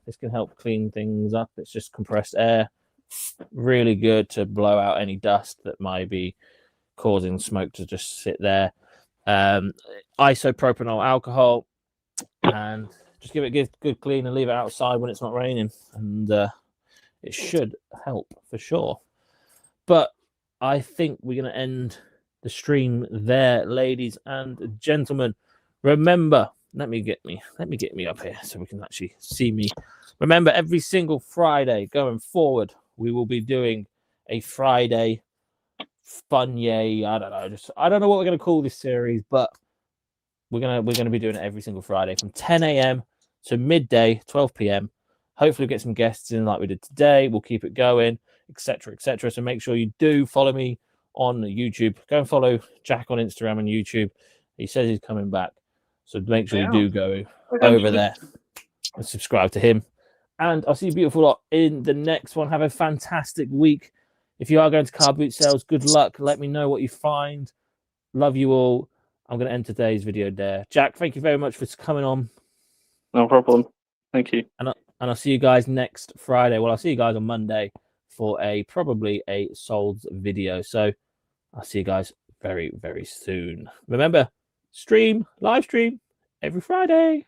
This can help clean things up. It's just compressed air. Really good to blow out any dust that might be causing smoke to just sit there. Isopropanol alcohol, and just give it a good clean and leave it outside when it's not raining, and it should help for sure. But I think we're going to end the stream there, ladies and gentlemen. Remember, let me get me up here so we can actually see me. Remember, every single Friday going forward, we will be doing a Friday fun yay. I don't know what we're going to call this series, but we're gonna be doing it every single Friday from 10 a.m. to midday, 12 p.m. Hopefully, we'll get some guests in like we did today. We'll keep it going, etc., etc. So make sure you do follow me on YouTube. Go and follow Jack on Instagram and YouTube. He says he's coming back, so make sure you do go over there and subscribe to him. And I'll see you beautiful lot in the next one. Have a fantastic week. If you are going to car boot sales, good luck. Let me know what you find. Love you all. I'm going to end today's video there. Jack, thank you very much for coming on. No problem. Thank you. And I'll see you guys next Friday. Well, I'll see you guys on Monday for probably a solds video. So I'll see you guys very, very soon. Remember, live stream every Friday.